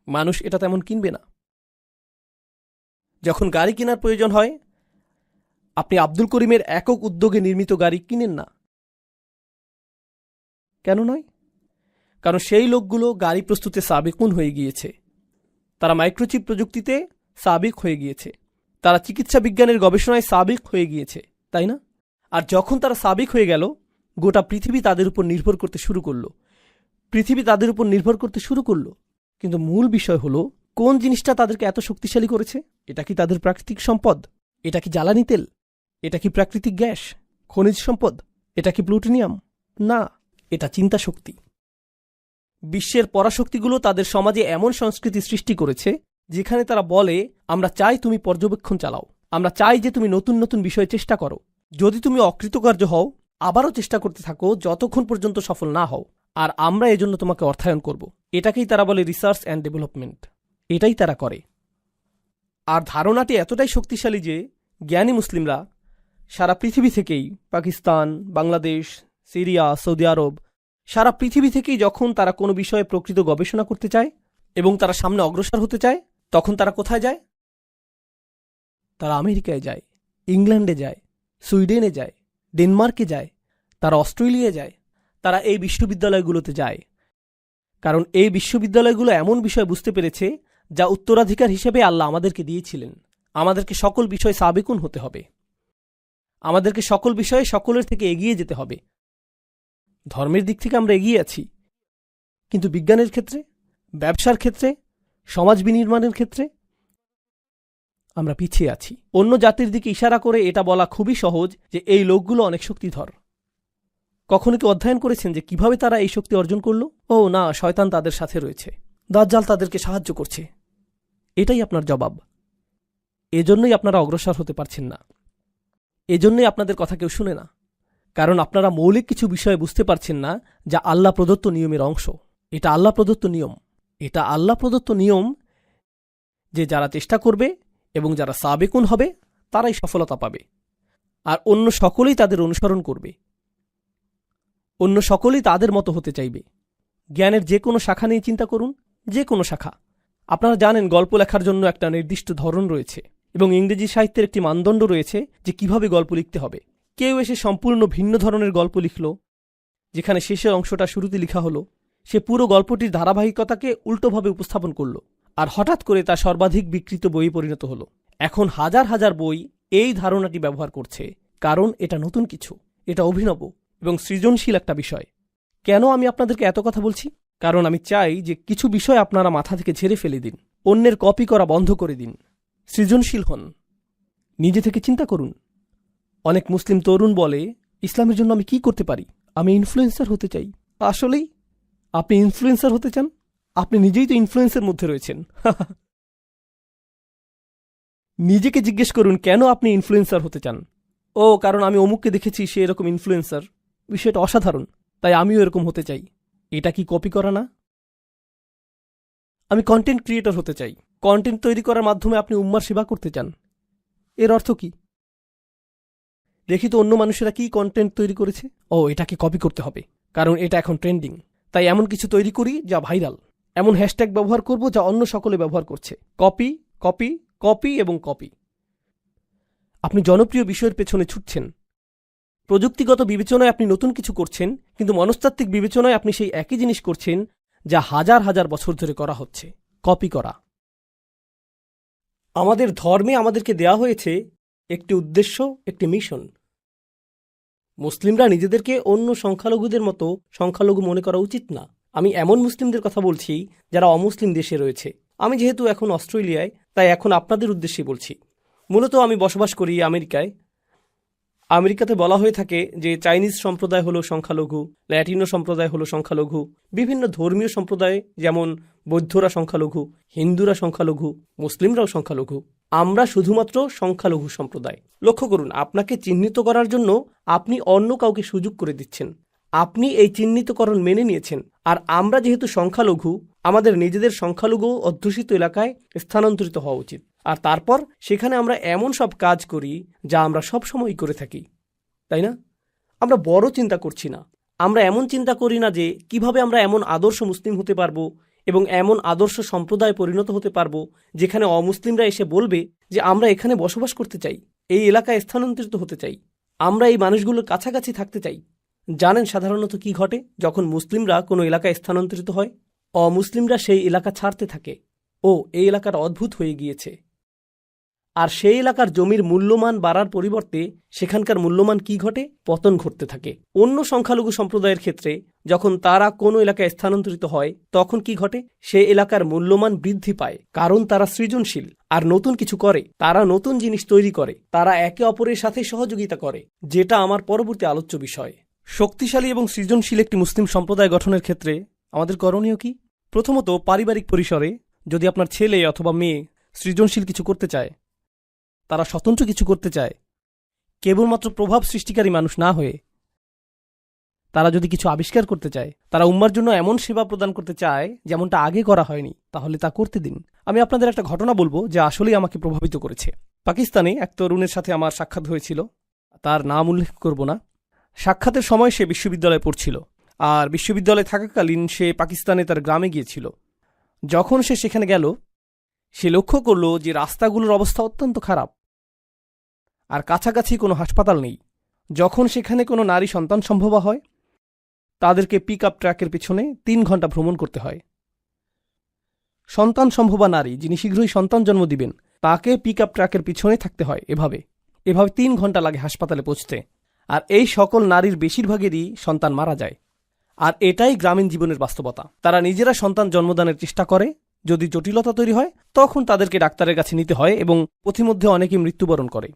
Speaker 1: মানুষ এটা তেমন কিনবে না। যখন গাড়ি কেনার প্রয়োজন হয়, আপনি আব্দুল করিমের একক উদ্যোগে নির্মিত গাড়ি কিনেন না। কেন নয়? কারণ সেই লোকগুলো গাড়ি প্রস্তুতে সাবেকুন হয়ে গিয়েছে। তারা মাইক্রোচিপ প্রযুক্তিতে সাবিক হয়ে গিয়েছে। তারা চিকিৎসা বিজ্ঞানের গবেষণায় সাবিক হয়ে গিয়েছে, তাই না? আর যখন তারা সাবিক হয়ে গেল, গোটা পৃথিবী তাদের উপর নির্ভর করতে শুরু করলো। পৃথিবী তাদের উপর নির্ভর করতে শুরু করলো। কিন্তু মূল বিষয় হলো, কোন জিনিসটা তাদেরকে এত শক্তিশালী করেছে? এটা কি তাদের প্রাকৃতিক সম্পদ? এটা কি জ্বালানি তেল? এটা কি প্রাকৃতিক গ্যাস, খনিজ সম্পদ? এটা কি প্লুটোনিয়াম? না, এটা চিন্তা শক্তি। বিশ্বের পরাশক্তিগুলো তাদের সমাজে এমন সংস্কৃতি সৃষ্টি করেছে যেখানে তারা বলে, আমরা চাই তুমি পর্যবেক্ষণ চালাও, আমরা চাই যে তুমি নতুন নতুন বিষয়ে চেষ্টা করো। যদি তুমি অকৃতকার্য হও, আবারও চেষ্টা করতে থাকো যতক্ষণ পর্যন্ত সফল না হও, আর আমরা এজন্য তোমাকে অর্থায়ন করব। এটাকেই তারা বলে রিসার্চ অ্যান্ড ডেভেলপমেন্ট। এটাই তারা করে। আর ধারণাটি এতটাই শক্তিশালী যে জ্ঞানী মুসলিমরা সারা পৃথিবী থেকেই, পাকিস্তান, বাংলাদেশ, সিরিয়া, সৌদি আরব, সারা পৃথিবী থেকেই যখন তারা কোনো বিষয়ে প্রকৃত গবেষণা করতে চায় এবং তারা সামনে অগ্রসর হতে চায়, তখন তারা কোথায় যায়? তারা আমেরিকায় যায়, ইংল্যান্ডে যায়, সুইডেনে যায়, ডেনমার্কে যায়, তারা অস্ট্রেলিয়ায় যায়, তারা এই বিশ্ববিদ্যালয়গুলোতে যায়। কারণ এই বিশ্ববিদ্যালয়গুলো এমন বিষয় বুঝতে পেরেছে যা উত্তরাধিকার হিসেবে আল্লাহ আমাদেরকে দিয়েছিলেন। আমাদেরকে সকল বিষয়ে সাবেকুন হতে হবে, আমাদেরকে সকল বিষয়ে সকলের থেকে এগিয়ে যেতে হবে। ধর্মের দিক থেকে আমরা এগিয়ে আছি, কিন্তু বিজ্ঞানের ক্ষেত্রে, ব্যবসার ক্ষেত্রে, সমাজ বিনির্মাণের ক্ষেত্রে আমরা পিছিয়ে আছি। অন্য জাতির দিকে ইশারা করে এটা বলা খুবই সহজ যে এই লোকগুলো অনেক শক্তিধর। কখনো কি অধ্যয়ন করেছেন যে কিভাবে তারা এই শক্তি অর্জন করল? ও না, শয়তান তাদের সাথে রয়েছে, দাজ্জাল তাদেরকে সাহায্য করছে। এটাই আপনার জবাব। এজন্যই আপনারা অগ্রসর হতে পারছেন না, এজন্যই আপনাদের কথা কেউ শুনে না। কারণ আপনারা মৌলিক কিছু বিষয়ে বুঝতে পারছেন না যা আল্লাহ প্রদত্ত নিয়মের অংশ। এটা আল্লাহ প্রদত্ত নিয়ম, এটা আল্লাহ প্রদত্ত নিয়ম যে যারা চেষ্টা করবে এবং যারা সাবেকুন হবে তারাই সফলতা পাবে, আর অন্য সকলেই তাদের অনুসরণ করবে, অন্য সকলেই তাদের মতো হতে চাইবে। জ্ঞানের যে কোনো শাখা নিয়ে চিন্তা করুন, যে কোনো শাখা। আপনারা জানেন গল্প লেখার জন্য একটা নির্দিষ্ট ধরন রয়েছে এবং ইংরেজি সাহিত্যের একটি মানদণ্ড রয়েছে যে কিভাবে গল্প লিখতে হবে। কেউ এসে সম্পূর্ণ ভিন্ন ধরনের গল্প লিখল, যেখানে শেষের অংশটা শুরুতে লিখা হলো। সে পুরো গল্পটির ধারাবাহিকতাকে উল্টোভাবে উপস্থাপন করল, আর হঠাৎ করে তা সর্বাধিক বিকৃত বইয়ে পরিণত হল। এখন হাজার হাজার বই এই ধারণাটি ব্যবহার করছে, কারণ এটা নতুন কিছু, এটা অভিনব এবং সৃজনশীল একটা বিষয়। কেন আমি আপনাদেরকে এত কথা বলছি? কারণ আমি চাই যে কিছু বিষয় আপনারা মাথা থেকে ঝেড়ে ফেলে দিন, অন্যের কপি করা বন্ধ করে দিন, সৃজনশীল হন, নিজে থেকে চিন্তা করুন। অনেক মুসলিম তরুণ বলে, ইসলামের জন্য আমি কি করতে পারি? আমি ইনফ্লুয়েন্সার হতে চাই। আসলেই আপনি ইনফ্লুয়েন্সার হতে চান? আপনি নিজেই তো ইনফ্লুয়েন্সের মধ্যে রয়েছেন। নিজেকে জিজ্ঞেস করুন কেন আপনি ইনফ্লুয়েন্সার হতে চান। ও, কারণ আমি অমুককে দেখেছি সে এরকম ইনফ্লুয়েন্সার, বিষয়টা অসাধারণ, তাই আমিও এরকম হতে চাই। এটা কি কপি করা না? আমি কন্টেন্ট ক্রিয়েটর হতে চাই। কন্টেন্ট তৈরি করার মাধ্যমে আপনি উম্মার সেবা করতে চান। এর অর্থ কি? দেখি তো অন্য মানুষেরা কি কন্টেন্ট তৈরি করেছে। ও, এটাকে কপি করতে হবে, কারণ এটা এখন ট্রেন্ডিং, তাই এমন কিছু তৈরি করি যা ভাইরাল। এমন হ্যাশট্যাগ ব্যবহার করব যা অন্য সকলে ব্যবহার করছে। কপি, কপি, কপি এবং কপি। আপনি জনপ্রিয় বিষয়ের পেছনে ছুটছেন। প্রযুক্তিগত বিবেচনায় আপনি নতুন কিছু করছেন, কিন্তু মনস্তাত্ত্বিক বিবেচনায় আপনি সেই একই জিনিস করছেন যা হাজার হাজার বছর ধরে করা হচ্ছে, কপি করা। আমাদের ধর্মে আমাদেরকে দেয়া হয়েছে একটি উদ্দেশ্য, একটি মিশন। মুসলিমরা নিজেদেরকে অন্য সংখ্যালঘুদের মতো সংখ্যালঘু মনে করা উচিত না। আমি এমন মুসলিমদের কথা বলছি যারা অমুসলিম দেশে রয়েছে। আমি যেহেতু এখন অস্ট্রেলিয়ায়, তাই এখন আপনাদের উদ্দেশ্যে বলছি। মূলত আমি বসবাস করি আমেরিকায়। আমেরিকাতে বলা হয়ে থাকে যে চাইনিজ সম্প্রদায় হলো সংখ্যালঘু, ল্যাটিনো সম্প্রদায় হলো সংখ্যালঘু, বিভিন্ন ধর্মীয় সম্প্রদায় যেমন বৌদ্ধরা সংখ্যালঘু, হিন্দুরা সংখ্যালঘু, মুসলিমরাও সংখ্যালঘু। আমরা শুধুমাত্র সংখ্যালঘু সম্প্রদায়। লক্ষ্য করুন, আপনাকে চিহ্নিত করার জন্য আপনি অন্য কাউকে সুযোগ করে দিচ্ছেন। আপনি এই চিহ্নিতকরণ মেনে নিয়েছেন, আর আমরা যেহেতু সংখ্যালঘু, আমাদের নিজেদের সংখ্যালঘু অধ্যুষিত এলাকায় স্থানান্তরিত হওয়া উচিত। আর তারপর সেখানে আমরা এমন সব কাজ করি যা আমরা সব সময়ই করে থাকি, তাই না? আমরা বড় চিন্তা করছি না। আমরা এমন চিন্তা করি না যে কিভাবে আমরা এমন আদর্শ মুসলিম হতে পারবো এবং এমন আদর্শ সম্প্রদায় পরিণত হতে পারবো যেখানে অমুসলিমরা এসে বলবে যে আমরা এখানে বসবাস করতে চাই, এই এলাকায় স্থানান্তরিত হতে চাই, আমরা এই মানুষগুলোর কাছাকাছি থাকতে চাই। জানেন সাধারণত কি ঘটে যখন মুসলিমরা কোনো এলাকায় স্থানান্তরিত হয়? অমুসলিমরা সেই এলাকা ছাড়তে থাকে। ও, এই এলাকার অদ্ভুত হয়ে গিয়েছে। আর সেই এলাকার জমির মূল্যমান বাড়ার পরিবর্তে সেখানকার মূল্যমান কি ঘটে? পতন ঘটতে থাকে। অন্য সংখ্যালঘু সম্প্রদায়ের ক্ষেত্রে যখন তারা কোনো এলাকায় স্থানান্তরিত হয় তখন কি ঘটে? সে এলাকার মূল্যমান বৃদ্ধি পায়, কারণ তারা সৃজনশীল আর নতুন কিছু করে, তারা নতুন জিনিস তৈরি করে, তারা একে অপরের সাথে সহযোগিতা করে, যেটা আমার পরবর্তী আলোচ্য বিষয়। শক্তিশালী এবং সৃজনশীল একটি মুসলিম সম্প্রদায় গঠনের ক্ষেত্রে আমাদের করণীয় কি? প্রথমত, পারিবারিক পরিসরে যদি আপনার ছেলে অথবা মেয়ে সৃজনশীল কিছু করতে চায়, তারা স্বতন্ত্র কিছু করতে চায়, কেবলমাত্র প্রভাব সৃষ্টিকারী মানুষ না হয়ে, তারা যদি কিছু আবিষ্কার করতে চায়, তারা উম্মার জন্য এমন সেবা প্রদান করতে চায় যেমনটা আগে করা হয়নি, তাহলে তা করতে দিন। আমি আপনাদের একটা ঘটনা বলবো যা আসলেই আমাকে প্রভাবিত করেছে। পাকিস্তানে এক তরুণের সাথে আমার সাক্ষাৎ হয়েছিল, তার নাম উল্লেখ করব না। সাক্ষাতের সময় সে বিশ্ববিদ্যালয়ে পড়ছিল, আর বিশ্ববিদ্যালয়ে থাকাকালীন সে পাকিস্তানে তার গ্রামে গিয়েছিল। যখন সে সেখানে গেল, সে লক্ষ্য করল যে রাস্তাগুলোর অবস্থা অত্যন্ত খারাপ, আর কাছাকাছি কোনো হাসপাতাল নেই। যখন সেখানে কোনো নারী সন্তান সম্ভবা হয়, তাদেরকে পিক আপ ট্রাকের পিছনে 3 ঘন্টা ভ্রমণ করতে হয়। সন্তান সম্ভবা নারী যিনি শীঘ্রই সন্তান জন্ম দিবেন, তাকে পিক আপ ট্রাকের পিছনে থাকতে হয়। এভাবে 3 ঘন্টা লাগে হাসপাতালে পৌঁছতে। আর এই সকল নারীর বেশিরভাগেরই সন্তান মারা যায়। আর এটাই গ্রামীণ জীবনের বাস্তবতা। তারা নিজেরা সন্তান জন্মদানের চেষ্টা করে, যদি জটিলতা তৈরি হয় তখন তাদেরকে ডাক্তারের কাছে নিতে হয় এবং পথিমধ্যে অনেকে মৃত্যুবরণ করে।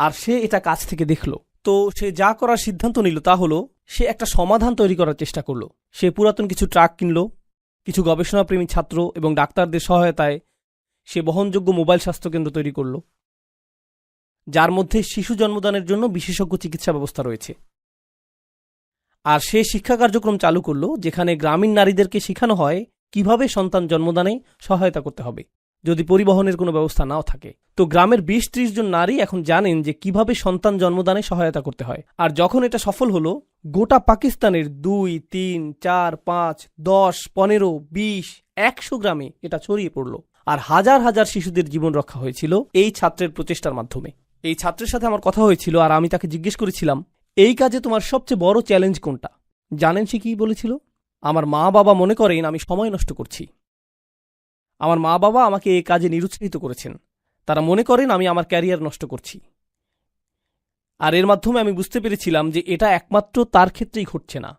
Speaker 1: আর সে এটা কাছ থেকে দেখল। তো সে যা করার সিদ্ধান্ত নিল তা হলো, সে একটা সমাধান তৈরি করার চেষ্টা করল। সে পুরাতন কিছু ট্রাক কিনল, কিছু গবেষণাপ্রেমী ছাত্র এবং ডাক্তারদের সহায়তায় সে বহনযোগ্য মোবাইল স্বাস্থ্যকেন্দ্র তৈরি করল, যার মধ্যে শিশু জন্মদানের জন্য বিশেষজ্ঞ চিকিৎসা ব্যবস্থা রয়েছে। আর সে শিক্ষা কার্যক্রম চালু করল, যেখানে গ্রামীণ নারীদেরকে শেখানো হয় কিভাবে সন্তান জন্মদানে সহায়তা করতে হবে যদি পরিবহনের কোনো ব্যবস্থা নাও থাকে। তো গ্রামের 20-30 জন নারী এখন জানেন যে কিভাবে সন্তান জন্মদানে সহায়তা করতে হয়। আর যখন এটা সফল হলো, গোটা পাকিস্তানের 2, 3, 4, 5, 10, 15, 20, 100 গ্রামে এটা ছড়িয়ে পড়ল। আর হাজার হাজার শিশুদের জীবন রক্ষা হয়েছিল এই ছাত্রের প্রচেষ্টার মাধ্যমে। এই ছাত্রের সাথে আমার কথা হয়েছিল, আর আমি তাকে জিজ্ঞেস করেছিলাম, এই কাজে তোমার সবচেয়ে বড় চ্যালেঞ্জ কোনটা? জানেন সে কি বলেছিল? আমার মা বাবা মনে করেন আমি সময় নষ্ট করছি। আমার মা বাবা আমাকে এই কাজে নিরুৎসাহিত করেছেন। তারা মনে করেন আমি আমার ক্যারিয়ার নষ্ট করছি। আর এর মাধ্যমে আমি বুঝতে পেরেছিলাম যে এটা একমাত্র তার ক্ষেত্রেই ঘটছে না।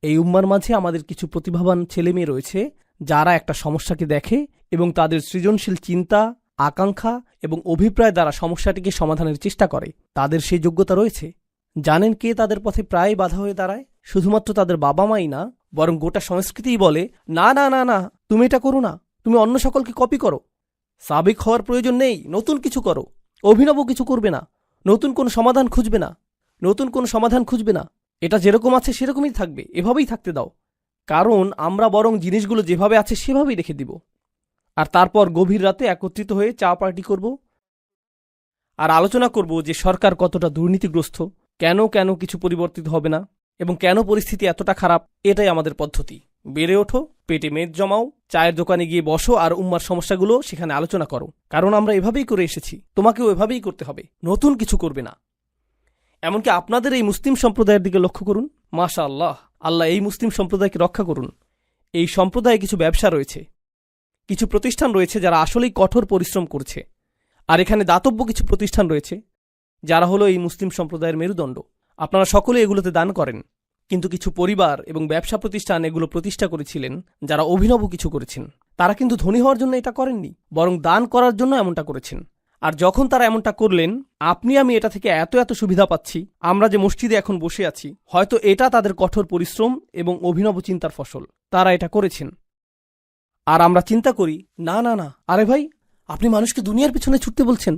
Speaker 1: এই উম্মার মাঝে আমাদের কিছু প্রতিভাবান ছেলেমেয়ে রয়েছে, যারা একটা সমস্যাকে দেখে এবং তাদের সৃজনশীল চিন্তা, আকাঙ্ক্ষা এবং অভিপ্রায় দ্বারা সমস্যাটিকে সমাধানের চেষ্টা করে। তাদের সেই যোগ্যতা রয়েছে। জানেন কে তাদের পথে প্রায় বাধা হয়ে দাঁড়ায়? শুধুমাত্র তাদের বাবা মাই না, বরং গোটা সংস্কৃতিই বলে, না না না না, তুমি এটা করো না, তুমি অন্য সকলকে কপি করো, সাবেক হওয়ার প্রয়োজন নেই, নতুন কিছু করো, অভিনব কিছু করবে না, নতুন কোন সমাধান খুঁজবে না, নতুন কোন সমাধান খুঁজবে না, এটা যেরকম আছে সেরকমই থাকবে, এভাবেই থাকতে দাও। কারণ আমরা বরং জিনিসগুলো যেভাবে আছে সেভাবেই রেখে দিব, আর তারপর গভীর রাতে একত্রিত হয়ে চা পার্টি করব আর আলোচনা করব যে সরকার কতটা দুর্নীতিগ্রস্ত, কেন কেন কিছু পরিবর্তিত হবে না এবং কেন পরিস্থিতি এতটা খারাপ। এটাই আমাদের পদ্ধতি। বেড়ে ওঠো, পেটে মেদ জমাও, চায়ের দোকানে গিয়ে বসো আর উম্মার সমস্যাগুলো সেখানে আলোচনা করো। কারণ আমরা এভাবেই করে এসেছি, তোমাকেও এভাবেই করতে হবে, নতুন কিছু করবে না। এমনকি আপনাদের এই মুসলিম সম্প্রদায়ের দিকে লক্ষ্য করুন। মাশা আল্লাহ, আল্লাহ এই মুসলিম সম্প্রদায়কে রক্ষা করুন। এই সম্প্রদায়ে কিছু ব্যবসা রয়েছে, কিছু প্রতিষ্ঠান রয়েছে যারা আসলেই কঠোর পরিশ্রম করছে। আর এখানে দাতব্য কিছু প্রতিষ্ঠান রয়েছে যারা হলো এই মুসলিম সম্প্রদায়ের মেরুদণ্ড। আপনারা সকলে এগুলোতে দান করেন, কিন্তু কিছু পরিবার এবং ব্যবসা প্রতিষ্ঠান এগুলো প্রতিষ্ঠা করেছিলেন যারা অভিনব কিছু করেছেন। তারা কিন্তু ধনী হওয়ার জন্য এটা করেননি, বরং দান করার জন্য এমনটা করেছেন। আর যখন তারা এমনটা করলেন, আপনি আমি এটা থেকে এত এত সুবিধা পাচ্ছি। আমরা যে মসজিদে এখন বসে আছি, হয়তো এটা তাদের কঠোর পরিশ্রম এবং অভিনব চিন্তার ফসল। তারা এটা করেছেন। আর আমরা চিন্তা করি, না না না, আরে ভাই, আপনি মানুষকে দুনিয়ার পিছনে ছুটতে বলছেন।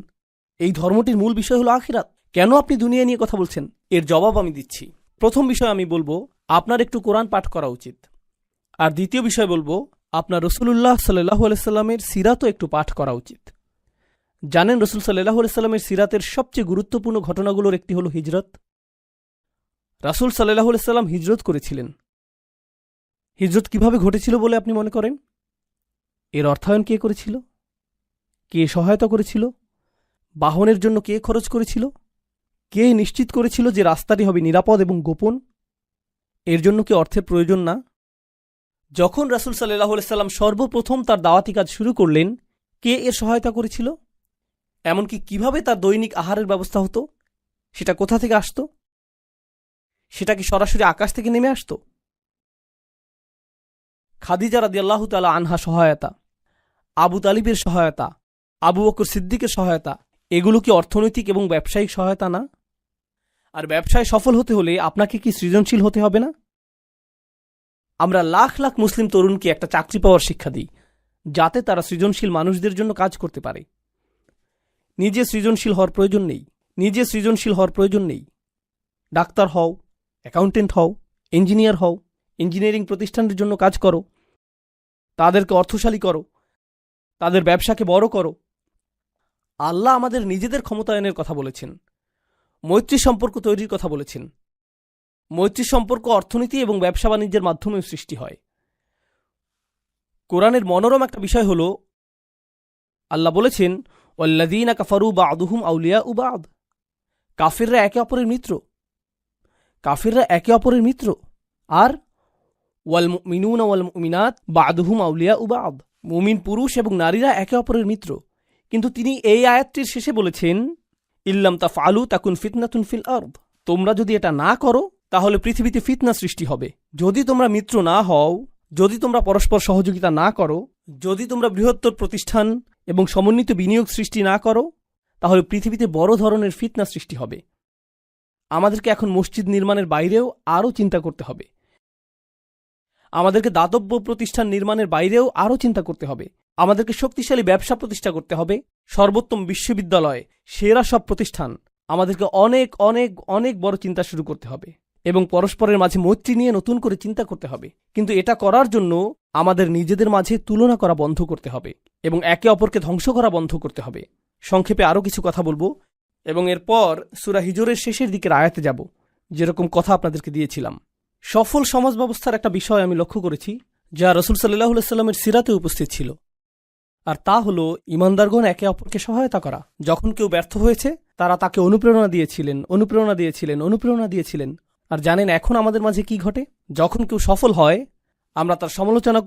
Speaker 1: এই ধর্মটির মূল বিষয় হলো আখিরাত, কেন আপনি দুনিয়া নিয়ে কথা বলছেন? এর জবাব আমি দিচ্ছি। প্রথম বিষয় আমি বলবো, আপনার একটু কোরআন পাঠ করা উচিত। আর দ্বিতীয় বিষয় বলবো, আপনার রাসূলুল্লাহ সাল্লাল্লাহু আলাইহি সাল্লামের সিরাতও একটু পাঠ করা উচিত। জানেন রাসূল সাল্লাল্লাহু আলাইহি সাল্লামের সিরাতের সবচেয়ে গুরুত্বপূর্ণ ঘটনাগুলোর একটি হলো হিজরত। রাসূল সাল্লাল্লাহু আলাইহি সাল্লাম হিজরত করেছিলেন। হিজরত কিভাবে ঘটেছিল বলে আপনি মনে করেন? এর অর্থায়ন কে করেছিল? কে সহায়তা করেছিল? বাহনের জন্য কে খরচ করেছিল? কে নিশ্চিত করেছিল যে রাস্তাটি হবে নিরাপদ এবং গোপন? এর জন্য কি অর্থের প্রয়োজন না? যখন রাসূল সাল্লাল্লাহু আলাইহি সাল্লাম সর্বপ্রথম তার দাওয়াতি কাজ শুরু করলেন, কে এর সহায়তা করেছিল? এমনকি কিভাবে তার দৈনিক আহারের ব্যবস্থা হতো, সেটা কোথা থেকে আসতো? সেটা কি সরাসরি আকাশ থেকে নেমে আসতো? খাদিজা রাদিয়াল্লাহু তাআলা আনহা সহায়তা, আবু তালিবের সহায়তা, আবু বকর সিদ্দিকের সহায়তা, এগুলো কি অর্থনৈতিক এবং ব্যবসায়িক সহায়তা না? আর ব্যবসায় সফল হতে হলে আপনাকে কি সৃজনশীল হতে হবে না? আমরা লাখ লাখ মুসলিম তরুণকে একটা চাকরি পাওয়ার শিক্ষা দিই, যাতে তারা সৃজনশীল মানুষদের জন্য কাজ করতে পারে। নিজে সৃজনশীল হওয়ার প্রয়োজন নেই, নিজে সৃজনশীল হওয়ার প্রয়োজন নেই। ডাক্তার হও, অ্যাকাউন্টেন্ট হও, ইঞ্জিনিয়ার হও, ইঞ্জিনিয়ারিং প্রতিষ্ঠানের জন্য কাজ করো, তাদেরকে অর্থশালী করো, তাদের ব্যবসাকে বড় করো। আল্লাহ আমাদের নিজেদের ক্ষমতায়নের কথা বলেছেন। মৈত্রী সম্পর্ক তৈরির কথা বলেছেন। মৈত্রী সম্পর্ক অর্থনীতি এবং ব্যবসা বাণিজ্যের মাধ্যমেও সৃষ্টি হয়। কোরআনের মনোরম একটা বিষয় হল, আল্লাহ বলেছেন, ওয়াল্লাযীনা কাফারু বা'দুহুম আউলিয়াউ বা'দ। কাফিররা একে অপরের মিত্র। কাফিররা একে অপরের মিত্র। আর ওয়াল মুমিনুনা ওয়াল মুমিনাত বা'দুহুম আউলিয়াউ বা'দ। মুমিন পুরুষ এবং নারীরা একে অপরের মিত্র। কিন্তু তিনি এই আয়াতটির শেষে বলেছেন, ইল্লাম তাফআলু তাকুন ফিতনাতুন ফিল আরদ। তোমরা যদি এটা না করো তাহলে পৃথিবীতে ফিতনা সৃষ্টি হবে। যদি তোমরা মিত্র না হও, যদি তোমরা পরস্পর সহযোগিতা না করো, যদি তোমরা বৃহত্তর প্রতিষ্ঠান এবং সমন্বিত বিনিয়োগ সৃষ্টি না করো, তাহলে পৃথিবীতে বড় ধরনের ফিতনা সৃষ্টি হবে। আমাদেরকে এখন মসজিদ নির্মাণের বাইরেও আরও চিন্তা করতে হবে। আমাদেরকে দাতব্য প্রতিষ্ঠান নির্মাণের বাইরেও আরও চিন্তা করতে হবে। আমাদেরকে শক্তিশালী ব্যবসা প্রতিষ্ঠা করতে হবে, সর্বোত্তম বিশ্ববিদ্যালয়, সেরা সব প্রতিষ্ঠান। আমাদেরকে অনেক অনেক অনেক বড় চিন্তা শুরু করতে হবে এবং পরস্পরের মাঝে মৈত্রী নিয়ে নতুন করে চিন্তা করতে হবে। কিন্তু এটা করার জন্য আমাদের নিজেদের মাঝে তুলনা করা বন্ধ করতে হবে এবং একে অপরকে ধ্বংস করা বন্ধ করতে হবে। সংক্ষেপে আরও কিছু কথা বলবো এবং এরপর সূরা হিজরের শেষের দিকের আয়াতে যাব, যেরকম কথা আপনাদেরকে দিয়েছিলাম। সফল সমাজ ব্যবস্থার একটা বিষয় আমি লক্ষ্য করেছি, যা রাসূল সাল্লাল্লাহু আলাইহি সাল্লামের সিরাতে উপস্থিত ছিল, আর তা হলো ঈমানদারগণ একে অপরকে সহায়তা করা। যখন কেউ ব্যর্থ হয়েছে তারা তাকে অনুপ্রেরণা দিয়েছিলেন। আর জানেন এখন আমাদের মাঝে কি ঘটে? যখন কেউ সফল হয় আমরা তার সমালোচনা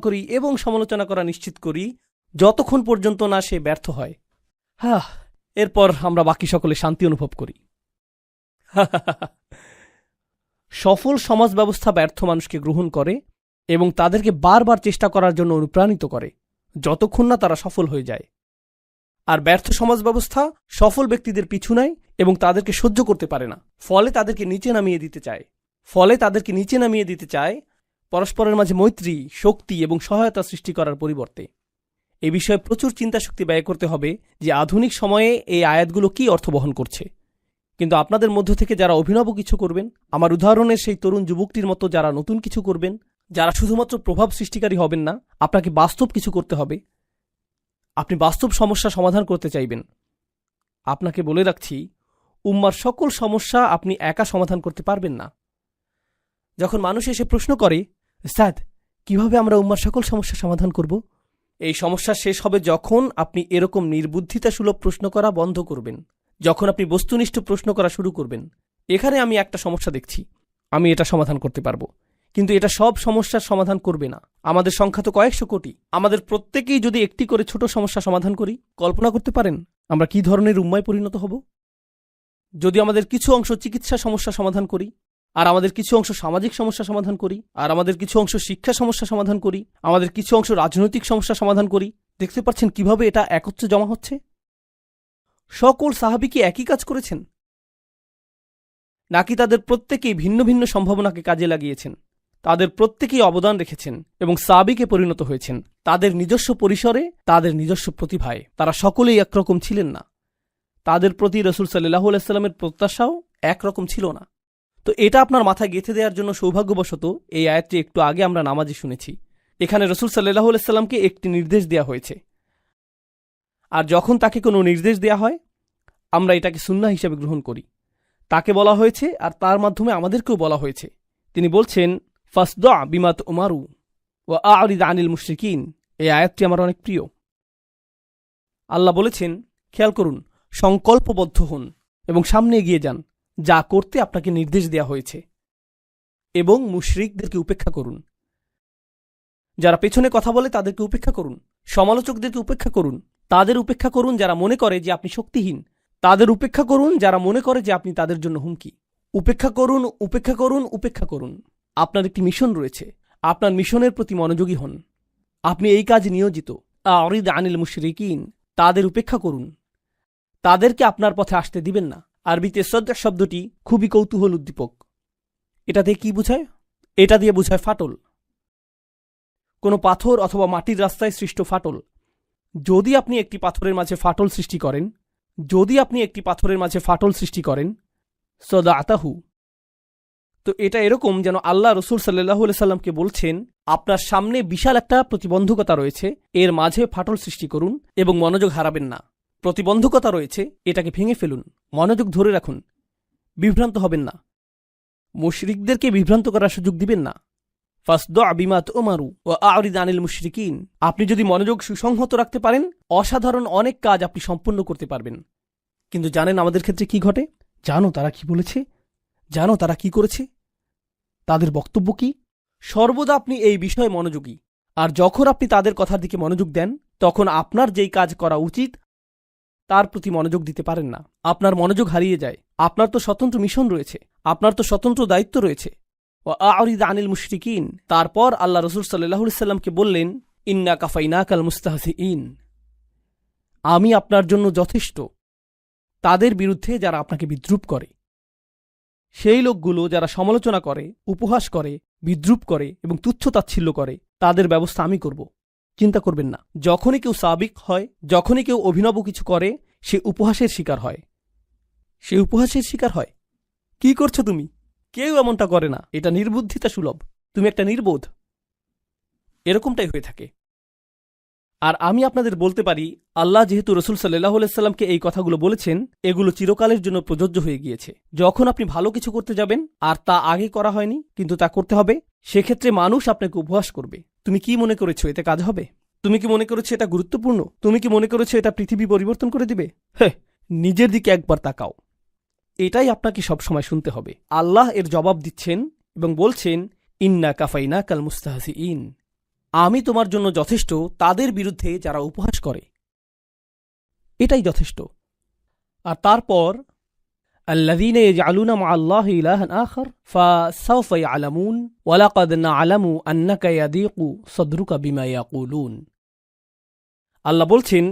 Speaker 1: করি এবং সমালোচনা করা নিশ্চিত করি যতক্ষণ পর্যন্ত না সে ব্যর্থ হয়। এরপর আমরা বাকি সকলে শান্তি অনুভব করি। সফল সমাজ ব্যবস্থা ব্যর্থ মানুষকে গ্রহণ করে এবং তাদেরকে বারবার চেষ্টা করার জন্য অনুপ্রাণিত করে যতক্ষণ না তারা সফল হয়ে যায়। আর ব্যর্থ সমাজ ব্যবস্থা সফল ব্যক্তিদের পিছু নেয় এবং তাদেরকে সহ্য করতে পারে না, ফলে তাদেরকে নিচে নামিয়ে দিতে চায় পরস্পরের মাঝে মৈত্রী, শক্তি এবং সহায়তা সৃষ্টি করার পরিবর্তে। এ বিষয়ে প্রচুর চিন্তাশক্তি ব্যয় করতে হবে যে আধুনিক সময়ে এই আয়াতগুলো কি অর্থ বহন করছে। কিন্তু আপনাদের মধ্য থেকে যারা অভিনব কিছু করবেন, আমার উদাহরণের সেই তরুণ যুবকটির মতো যারা নতুন কিছু করবেন, যারা শুধুমাত্র প্রভাব সৃষ্টিকারী হবেন না, আপনাকে বাস্তব কিছু করতে হবে। আপনি বাস্তব সমস্যা সমাধান করতে চাইবেন। আপনাকে বলে রাখছি, উম্মার সকল সমস্যা আপনি একা সমাধান করতে পারবেন না। যখন মানুষ এসে প্রশ্ন করে, উস্তাদ কিভাবে আমরা উম্মার সকল সমস্যা সমাধান করব, এই সমস্যা শেষ হবে যখন আপনি এরকম নির্বুদ্ধিতাসুলভ প্রশ্ন করা বন্ধ করবেন, যখন আপনি বস্তুনিষ্ঠ প্রশ্ন করা শুরু করবেন। এখানে আমি একটা সমস্যা দেখছি, আমি এটা সমাধান করতে পারবো, কিন্তু এটা সব সমস্যার সমাধান করবে না। আমাদের সংখ্যা তো কয়েকশো কোটি। আমাদের প্রত্যেকেই যদি একটি করে ছোট সমস্যা সমাধান করি, কল্পনা করতে পারেন আমরা কি ধরনের উম্মায় পরিণত হব? যদি আমাদের কিছু অংশ চিকিৎসা সমস্যা সমাধান করি, আর আমাদের কিছু অংশ সামাজিক সমস্যা সমাধান করি, আর আমাদের কিছু অংশ শিক্ষা সমস্যা সমাধান করি, আমাদের কিছু অংশ রাজনৈতিক সমস্যা সমাধান করি, দেখতে পাচ্ছেন কিভাবে এটা একত্রে জমা হচ্ছে? সকল সাহাবী কি একই কাজ করেছেন, নাকি তাদের প্রত্যেকেই ভিন্ন ভিন্ন সম্ভাবনাকে কাজে লাগিয়েছেন? তাদের প্রত্যেকেই অবদান রেখেছেন এবং সাহাবীকে পরিণত হয়েছেন তাদের নিজস্ব পরিসরে, তাদের নিজস্ব প্রতিভায়। তারা সকলেই একরকম ছিলেন না। তাদের প্রতি রাসূল সাল্লাল্লাহু আলাইহি ওয়াসাল্লামের প্রত্যাশাও একরকম ছিল না। তো এটা আপনার মাথায় গেঁথে দেওয়ার জন্য সৌভাগ্যবশত এই আয়াতটি একটু আগে আমরা নামাজে শুনেছি। এখানে রাসূল সাল্লাল্লাহু আলাইহি ওয়াসাল্লামকে একটি নির্দেশ দেওয়া হয়েছে, আর যখন তাকে কোনো নির্দেশ দেওয়া হয় আমরা এটাকে সুন্নাহ হিসেবে গ্রহণ করি। তাকে বলা হয়েছে আর তার মাধ্যমে আমাদেরকেও বলা হয়েছে। তিনি বলছেন, ফাসদা বিমা তুমারু ওয়া আ'রিদ আনিল মুশরিকিন। এই আয়াতটি আমার অনেক প্রিয়। আল্লাহ বলেছেন, খেয়াল করুন, সংকল্পবদ্ধ হন এবং সামনে এগিয়ে যান যা করতে আপনাকে নির্দেশ দেওয়া হয়েছে, এবং মুশরিকদেরকে উপেক্ষা করুন। যারা পেছনে কথা বলে তাদেরকে উপেক্ষা করুন, সমালোচকদেরকে উপেক্ষা করুন, তাদের উপেক্ষা করুন যারা মনে করে যে আপনি শক্তিহীন, তাদের উপেক্ষা করুন যারা মনে করে যে আপনি তাদের জন্য হুমকি। উপেক্ষা করুন, উপেক্ষা করুন, উপেক্ষা করুন। আপনার একটি মিশন রয়েছে, আপনার মিশনের প্রতি মনোযোগী হন। আপনি এই কাজে নিয়োজিত। আ'রিদ আনিল মুশরিকিন, তাদের উপেক্ষা করুন, তাদেরকে আপনার পথে আসতে দিবেন না। আরবিতে সদ শব্দটি খুবই কৌতূহল উদ্দীপক। এটাতে কি বোঝায়? এটা দিয়ে বোঝায় ফাটল, কোনো পাথর অথবা মাটির রাস্তায় সৃষ্ট ফাটল। যদি আপনি একটি পাথরের মাঝে ফাটল সৃষ্টি করেন, সদাতাহু, তো এটা এরকম যেন আল্লাহ রাসূল সাল্লাল্লাহু আলাইহি সাল্লামকে বলছেন, আপনার সামনে বিশাল একটা প্রতিবন্ধকতা রয়েছে, এর মাঝে ফাটল সৃষ্টি করুন এবং মনোযোগ হারাবেন না। প্রতিবন্ধকতা রয়েছে, এটাকে ভেঙে ফেলুন, মনোযোগ ধরে রাখুন, বিভ্রান্ত হবেন না, মুশরিকদেরকে বিভ্রান্ত করার সুযোগ দিবেন না। ফাসদা বিমা তুমারু ওয়া আ'রিদ আনিল মুশরিকিন। আপনি যদি মনোযোগ সুসংহত রাখতে পারেন, অসাধারণ অনেক কাজ আপনি সম্পূর্ণ করতে পারবেন। কিন্তু জানেন আমাদের ক্ষেত্রে কি ঘটে? জানো তারা কি বলেছে? জানো তারা কি করেছে? তাদের বক্তব্য কি? সর্বদা আপনি এই বিষয়ে মনোযোগী, আর যখন আপনি তাদের কথার দিকে মনোযোগ দেন, তখন আপনার যেই কাজ করা উচিত তার প্রতি মনোযোগ দিতে পারেন না। আপনার মনোযোগ হারিয়ে যায়। আপনার তো স্বতন্ত্র মিশন রয়েছে, আপনার তো স্বতন্ত্র দায়িত্ব রয়েছে। ওয়া আ'রিদ আনিল মুশরিকিন। তারপর আল্লাহ রাসূল সাল্লাল্লাহু আলাইহি সাল্লামকে বললেন, ইন্না কাফাইনাকাল মুস্তাহজিইন। আমি আপনার জন্য যথেষ্ট তাদের বিরুদ্ধে যারা আপনাকে বিদ্রূপ করে। সেই লোকগুলো যারা সমালোচনা করে, উপহাস করে, বিদ্রূপ করে এবং তুচ্ছতাচ্ছিল্য করে, তাদের ব্যবস্থা আমি করব। চিন্তা করবেন না। যখনই কেউ সাবিক হয়, যখনই কেউ অভিনব কিছু করে, সে উপহাসের শিকার হয়। সে উপহাসের শিকার হয়। কি করছো তুমি? কেউ এমনটা করে না। এটা নির্বুদ্ধিতা সুলভ। তুমি একটা নির্বোধ। এরকমটাই হয়ে থাকে। আর আমি আপনাদের বলতে পারি, আল্লাহ যেহেতু রসুল সাল্লাল্লাহু আলাইহি সাল্লামকে এই কথাগুলো বলেছেন, এগুলো চিরকালের জন্য প্রযোজ্য হয়ে গিয়েছে। যখন আপনি ভালো কিছু করতে যাবেন আর তা আগে করা হয়নি, কিন্তু তা করতে হবে, সেক্ষেত্রে মানুষ আপনাকে উপহাস করবে। তুমি কি মনে করেছো এতে কাজ হবে? তুমি কি মনে করেছো এটা গুরুত্বপূর্ণ? তুমি কি মনে করেছো এটা পৃথিবী পরিবর্তন করে দিবে? হ্যাঁ, নিজের দিকে একবার তাকাও। এটাই আপনাকে সবসময় শুনতে হবে। আল্লাহ এর জবাব দিচ্ছেন এবং বলছেন, ইন্না কাফাইনাকাল মুস্তাহজিইন। আমি তোমার জন্য যথেষ্ট তাদের বিরুদ্ধে যারা উপহাস করে। এটাই যথেষ্ট। আর তারপর আল্লাযীনা ইয়াজআলুনা মা'আল্লাহি ইলাহান আখার ফাসাউফা ইয়ালামুন ওয়া লাকাদ না'লামু আন্নাকা ইয়াদীকু সাদরুকা বিমা ইয়াকুলুন। আল্লাহ বলছেন,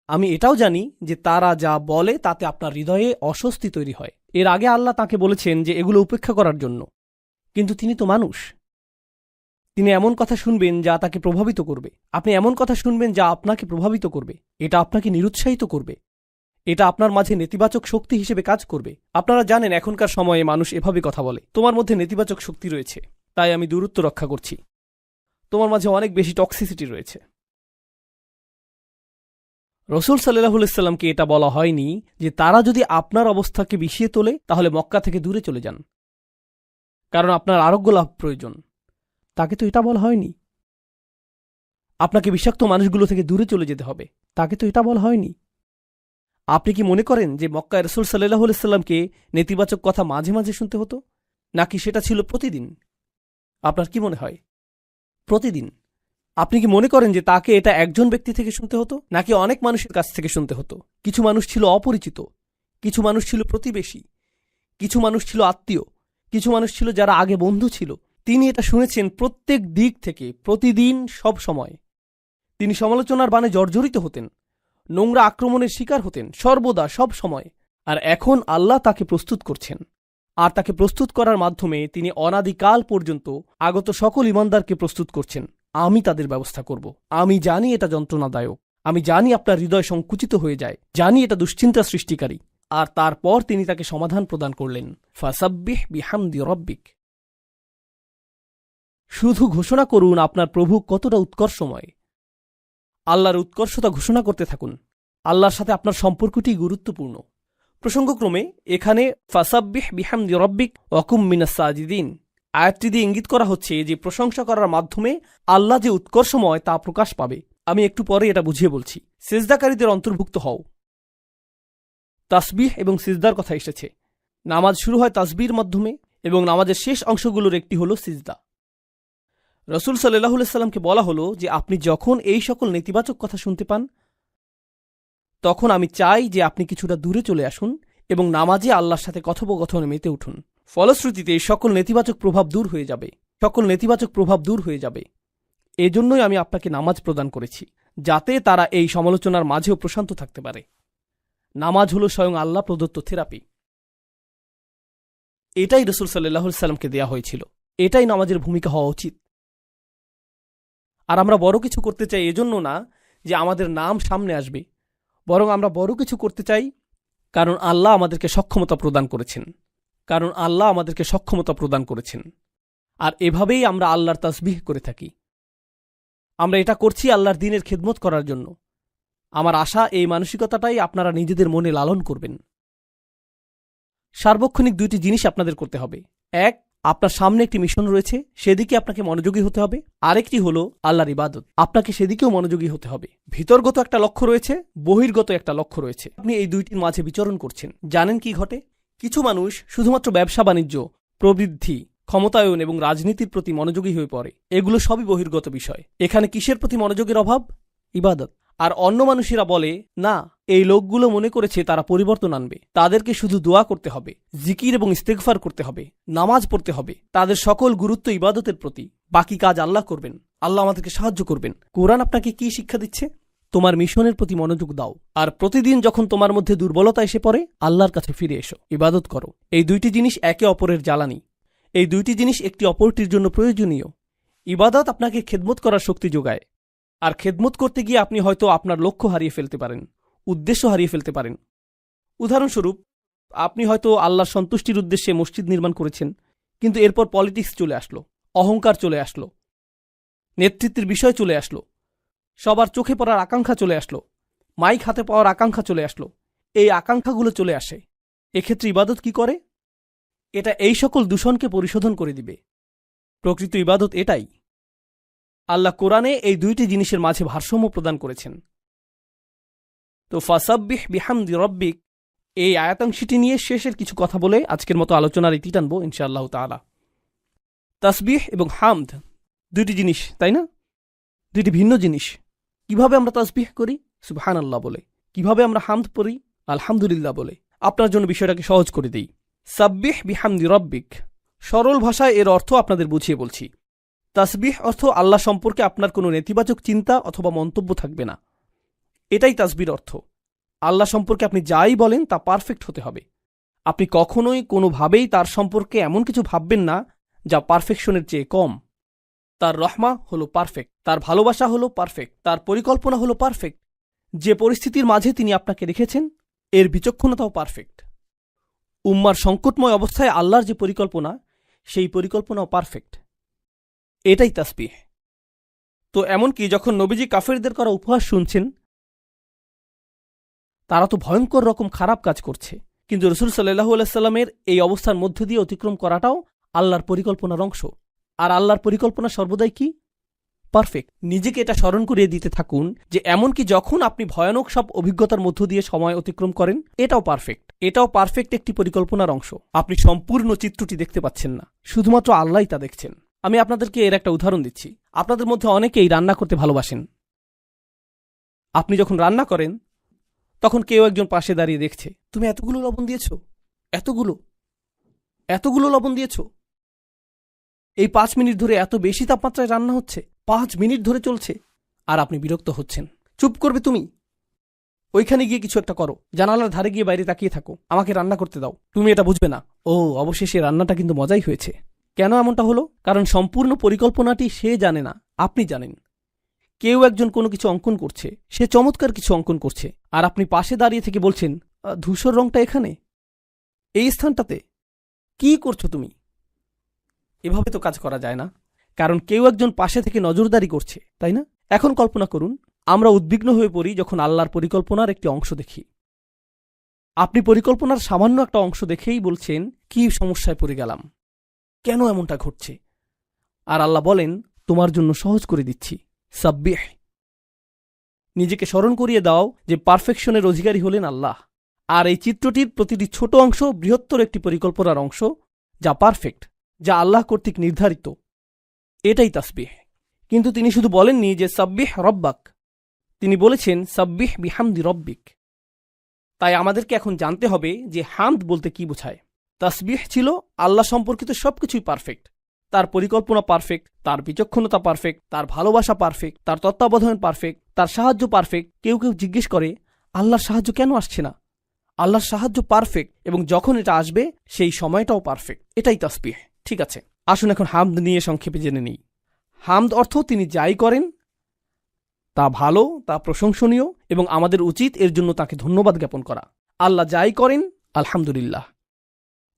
Speaker 1: আমি এটাও জানি যে তারা যা বলে তাতে আপনার হৃদয়ে অস্বস্তি তৈরি হয়। এর আগে আল্লাহ তাকে বলেছেন যে এগুলো উপেক্ষা করার জন্য, কিন্তু তিনি তো মানুষ। তিনি এমন কথা শুনবেন যা তাকে প্রভাবিত করবে। আপনি এমন কথা শুনবেন যা আপনাকে প্রভাবিত করবে। এটা আপনাকে নিরুৎসাহিত করবে। এটা আপনার মাঝে নেতিবাচক শক্তি হিসেবে কাজ করবে। আপনারা জানেন এখনকার সময়ে মানুষ এভাবে কথা বলে, তোমার মধ্যে নেতিবাচক শক্তি রয়েছে, তাই আমি দূরত্ব রক্ষা করছি। তোমার মাঝে অনেক বেশি টক্সিসিটি রয়েছে। রসুল সাল্লাল্লাহু আলাইহি সাল্লামকে এটা বলা হয়নি যে তারা যদি আপনার অবস্থাকে বিষিয়ে তোলে তাহলে মক্কা থেকে দূরে চলে যান, কারণ আপনার আরোগ্য লাভ প্রয়োজন। তাকে তো এটা বলা হয়নি। আপনাকে বিষাক্ত মানুষগুলো থেকে দূরে চলে যেতে হবে, তাকে তো এটা বলা হয়নি। আপনি কি মনে করেন যে মক্কায় রাসূল সাল্লাল্লাহু আলাইহি সাল্লামকে নেতিবাচক কথা মাঝে মাঝে শুনতে হতো, নাকি সেটা ছিল প্রতিদিন? আপনার কি মনে হয়? প্রতিদিন। আপনি কি মনে করেন যে তাকে এটা একজন ব্যক্তি থেকে শুনতে হতো, নাকি অনেক মানুষের কাছ থেকে শুনতে হতো? কিছু মানুষ ছিল অপরিচিত, কিছু মানুষ ছিল প্রতিবেশী, কিছু মানুষ ছিল আত্মীয়, কিছু মানুষ ছিল যারা আগে বন্ধু ছিল। তিনি এটা শুনেছেন প্রত্যেক দিক থেকে, প্রতিদিন, সব সময়। তিনি সমালোচনার বাণে জর্জরিত হতেন, নোংরা আক্রমণের শিকার হতেন, সর্বদা, সব সময়। আর এখন আল্লাহ তাকে প্রস্তুত করছেন, আর তাকে প্রস্তুত করার মাধ্যমে তিনি অনাদিকাল পর্যন্ত আগত সকল ঈমানদারকে প্রস্তুত করছেন। আমি তাদের ব্যবস্থা করব। আমি জানি এটা যন্ত্রণাদায়ক, আমি জানি আপনার হৃদয় সংকুচিত হয়ে যায়, জানি এটা দুশ্চিন্তা সৃষ্টিকারী। আর তারপর তিনি তাকে সমাধান প্রদান করলেন, ফাসাব্বিহ বিহামদি রব্বিক। শুধু ঘোষণা করুন আপনার প্রভু কতটা উৎকর্ষময়। আল্লাহর উৎকর্ষতা ঘোষণা করতে থাকুন। আল্লাহর সাথে আপনার সম্পর্কটি গুরুত্বপূর্ণ। প্রসঙ্গক্রমে এখানে ফাসাব্বিহ বিহামদি রব্বিক ওয়া কুম মিনাস সাজিদিন আয়াতটি দিয়ে ইঙ্গিত করা হচ্ছে যে প্রশংসা করার মাধ্যমে আল্লাহ যে উৎকর্ষময় তা প্রকাশ পাবে। আমি একটু পরে এটা বুঝিয়ে বলছি। সিজদাকারীদের অন্তর্ভুক্ত হও। তাসবিহ এবং সিজদার কথা এসেছে। নামাজ শুরু হয় তাসবির মাধ্যমে এবং নামাজের শেষ অংশগুলোর একটি হল সিজদা। রসুল সাল্লাল্লাহু আলাইহি সাল্লামকে বলা হলো যে আপনি যখন এই সকল নেতিবাচক কথা শুনতে পান, তখন আমি চাই যে আপনি কিছুটা দূরে চলে আসুন এবং নামাজে আল্লাহর সাথে কথোপকথনে মেতে উঠুন। ফলশ্রুতিতে সকল নেতিবাচক প্রভাব দূর হয়ে যাবে, সকল নেতিবাচক প্রভাব দূর হয়ে যাবে। এজন্যই আমি আপনাকে নামাজ প্রদান করেছি, যাতে তারা এই সমালোচনার মাঝেও প্রশান্ত থাকতে পারে। নামাজ হল স্বয়ং আল্লাহ প্রদত্ত থেরাপি। এটাই রসুল সাল্লাল্লাহু আলাইহি সাল্লামকে দেয়া হয়েছিল। এটাই নামাজের ভূমিকা হওয়া উচিত। আর আমরা বড় কিছু করতে চাই এজন্য না যে আমাদের নাম সামনে আসবে, বরং আমরা বড় কিছু করতে চাই কারণ আল্লাহ আমাদেরকে সক্ষমতা প্রদান করেছেন, কারণ আল্লাহ আমাদেরকে সক্ষমতা প্রদান করেছেন। আর এভাবেই আমরা আল্লাহর তাসবিহ করে থাকি। আমরা এটা করছি আল্লাহর দ্বীনের খেদমত করার জন্য। আমার আশা এই মানসিকতাটাই আপনারা নিজেদের মনে লালন করবেন। সার্বক্ষণিক দুইটি জিনিস আপনাদের করতে হবে। এক, আপনার সামনে একটি মিশন রয়েছে, সেদিকে আপনাকে মনোযোগী হতে হবে। আরেকটি হলো আল্লাহর ইবাদত, আপনাকে সেদিকেও মনোযোগী হতে হবে। ভিতরগত একটা লক্ষ্য রয়েছে, বহির্গত একটা লক্ষ্য রয়েছে। আপনি এই দুইটির মাঝে বিচরণ করছেন। জানেন কি ঘটে? কিছু মানুষ শুধুমাত্র ব্যবসা বাণিজ্য, প্রবৃদ্ধি, ক্ষমতায়ন এবং রাজনীতির প্রতি মনোযোগী হয়ে পড়ে। এগুলো সবই বহির্গত বিষয়। এখানে কিসের প্রতি মনোযোগের অভাব? ইবাদত। আর অন্য মানুষেরা বলে, না, এই লোকগুলো মনে করেছে তারা পরিবর্তন আনবে, তাদেরকে শুধু দোয়া করতে হবে, জিকির এবং ইস্তেগফার করতে হবে, নামাজ পড়তে হবে, তাদের সকল গুরুত্ব ইবাদতের প্রতি, বাকি কাজ আল্লাহ করবেন, আল্লাহ আমাদেরকে সাহায্য করবেন। কোরআন আপনাকে কি শিক্ষা দিচ্ছে? তোমার মিশনের প্রতি মনোযোগ দাও, আর প্রতিদিন যখন তোমার মধ্যে দুর্বলতা এসে পড়ে, আল্লাহর কাছে ফিরে এসো, ইবাদত করো। এই দুইটি জিনিস একে অপরের জ্বালানি। এই দুইটি জিনিস একটি অপরটির জন্য প্রয়োজনীয়। ইবাদত আপনাকে খেদমত করার শক্তি যোগায়, আর খেদমত করতে গিয়ে আপনি হয়তো আপনার লক্ষ্য হারিয়ে ফেলতে পারেন, উদ্দেশ্য হারিয়ে ফেলতে পারেন। উদাহরণস্বরূপ, আপনি হয়তো আল্লাহর সন্তুষ্টির উদ্দেশ্যে মসজিদ নির্মাণ করেছেন, কিন্তু এরপর পলিটিক্স চলে আসলো, অহংকার চলে আসলো, নেতৃত্বের বিষয় চলে আসলো, সবার চোখে পড়ার আকাঙ্ক্ষা চলে আসলো, মাইক হাতে পাওয়ার আকাঙ্ক্ষা চলে আসলো। এই আকাঙ্ক্ষাগুলো চলে আসে। এক্ষেত্রে ইবাদত কি করে? এটা এই সকল দূষণকে পরিশোধন করে দিবে। প্রকৃত ইবাদত এটাই। আল্লাহ কোরআনে এই দুইটি জিনিসের মাঝে ভারসাম্য প্রদান করেছেন। তো ফাসাব্বিহ বিহামদি রব্বিক, এই আয়াতাংশটি নিয়ে শেষের কিছু কথা বলে আজকের মতো আলোচনার ইতি টানবো ইনশাআল্লাহ তাআলা। তাসবিহ এবং হামদ দুইটি জিনিস, তাই না? দুইটি ভিন্ন জিনিস। কিভাবে আমরা তাসবিহ করি? সুবহানাল্লাহ বলে। কিভাবে আমরা হামদ পড়ি? আলহামদুলিল্লাহ বলে। আপনার জন্য বিষয়টাকে সহজ করে দিই। সাব্বিহ বিহামদি রব্বিক, সরল ভাষায় এর অর্থ আপনাদের বুঝিয়ে বলছি। তাসবিহ অর্থ আল্লাহ সম্পর্কে আপনার কোনো নেতিবাচক চিন্তা অথবা মন্তব্য থাকবে না। এটাই তাসবির অর্থ। আল্লাহ সম্পর্কে আপনি যাই বলেন তা পারফেক্ট হতে হবে। আপনি কখনোই কোনোভাবেই তার সম্পর্কে এমন কিছু ভাববেন না যা পারফেকশনের চেয়ে কম। তার রহমা হলো পারফেক্ট, তার ভালোবাসা হলো পারফেক্ট, তার পরিকল্পনা হলো পারফেক্ট। যে পরিস্থিতির মাঝে তিনি আপনাকে রেখেছেন, এর বিচক্ষণতাও পারফেক্ট। উম্মার সংকটময় অবস্থায় আল্লাহর যে পরিকল্পনা, সেই পরিকল্পনাও পারফেক্ট। এটাই তাসবিহ। তো এমনকি যখন নবীজি কাফেরদের করা উপহাস শুনছেন, তারা তো ভয়ঙ্কর রকম খারাপ কাজ করছে, কিন্তু রাসূল সাল্লাল্লাহু আলাইহি সাল্লামের এই অবস্থার মধ্য দিয়ে অতিক্রম করাটাও আল্লাহর পরিকল্পনার অংশ। আর আল্লাহর পরিকল্পনা সর্বদাই কি? পারফেক্ট। নিজেকে এটা স্মরণ করিয়ে দিতে থাকুন যে এমনকি যখন আপনি ভয়ানক সব অভিজ্ঞতার মধ্য দিয়ে সময় অতিক্রম করেন, এটাও পারফেক্ট। এটাও পারফেক্ট একটি পরিকল্পনার অংশ। আপনি সম্পূর্ণ চিত্রটি দেখতে পাচ্ছেন না, শুধুমাত্র আল্লাহই তা দেখছেন। আমি আপনাদেরকে এর একটা উদাহরণ দিচ্ছি। আপনাদের মধ্যে অনেকেই রান্না করতে ভালোবাসেন। আপনি যখন রান্না করেন, তখন কেউ একজন পাশে দাঁড়িয়ে দেখছে, তুমি এতগুলো লবণ দিয়েছ, এতগুলো লবণ দিয়েছ। এই 5 মিনিট ধরে এত বেশি তাপমাত্রায় রান্না হচ্ছে, 5 মিনিট ধরে চলছে, আর আপনি বিরক্ত হচ্ছেন। চুপ করবে তুমি? ওইখানে গিয়ে কিছু একটা করো, জানালার ধারে গিয়ে বাইরে তাকিয়ে থাকো, আমাকে রান্না করতে দাও। তুমি এটা বুঝবে না। ও, অবশেষে রান্নাটা কিন্তু মজাই হয়েছে। কেন এমনটা হলো? কারণ সম্পূর্ণ পরিকল্পনাটি সে জানে না, আপনি জানেন। কেউ একজন কোনো কিছু অঙ্কন করছে, সে চমৎকার কিছু অঙ্কন করছে, আর আপনি পাশে দাঁড়িয়ে থেকে বলছেন, ধূসর রংটা এখানে, এই স্থানটাতে, কি করছো তুমি? এভাবে তো কাজ করা যায় না, কারণ কেউ একজন পাশে থেকে নজরদারি করছে, তাই না? এখন কল্পনা করুন, আমরা উদ্বিগ্ন হয়ে পড়ি যখন আল্লাহর পরিকল্পনার একটি অংশ দেখি। আপনি পরিকল্পনার সামান্য একটা অংশ দেখেই বলছেন, কি সমস্যায় পড়ে গেলাম, কেন এমনটা ঘটছে? আর আল্লাহ বলেন, তোমার জন্য সহজ করে দিচ্ছি, সাব্বিহ। নিজেকে স্মরণ করিয়ে দাও যে পারফেকশনের অধিকারী হলেন আল্লাহ, আর এই চিত্রটির প্রতিটি ছোট অংশ বৃহত্তর একটি পরিকল্পনার অংশ, যা পারফেক্ট, যা আল্লাহ কর্তৃক নির্ধারিত। এটাই তাসবিহ। কিন্তু তিনি শুধু বলেননি যে সাব্বিহ রব্বাক, তিনি বলেছেন সাব্বিহ বিহামদি রব্বিক। তাই আমাদেরকে এখন জানতে হবে যে হামদ বলতে কি বোঝায়। তাসবিহ ছিল আল্লাহ সম্পর্কিত সবকিছুই পারফেক্ট। তার পরিকল্পনা পারফেক্ট, তার বিচক্ষণতা পারফেক্ট, তার ভালোবাসা পারফেক্ট, তার তত্ত্বাবধান পারফেক্ট, তার সাহায্য পারফেক্ট। কেউ কেউ জিজ্ঞেস করে, আল্লাহর সাহায্য কেন আসছে না? আল্লাহর সাহায্য পারফেক্ট, এবং যখন এটা আসবে সেই সময়টাও পারফেক্ট। এটাই তাসবিহ। ঠিক আছে, আসুন এখন হামদ নিয়ে সংক্ষেপে জেনে নিই। হামদ অর্থ তিনি যাই করেন তা ভালো, তা প্রশংসনীয়, এবং আমাদের উচিত এর জন্য তাকে ধন্যবাদ জ্ঞাপন করা। আল্লাহ যাই করেন আলহামদুলিল্লাহ।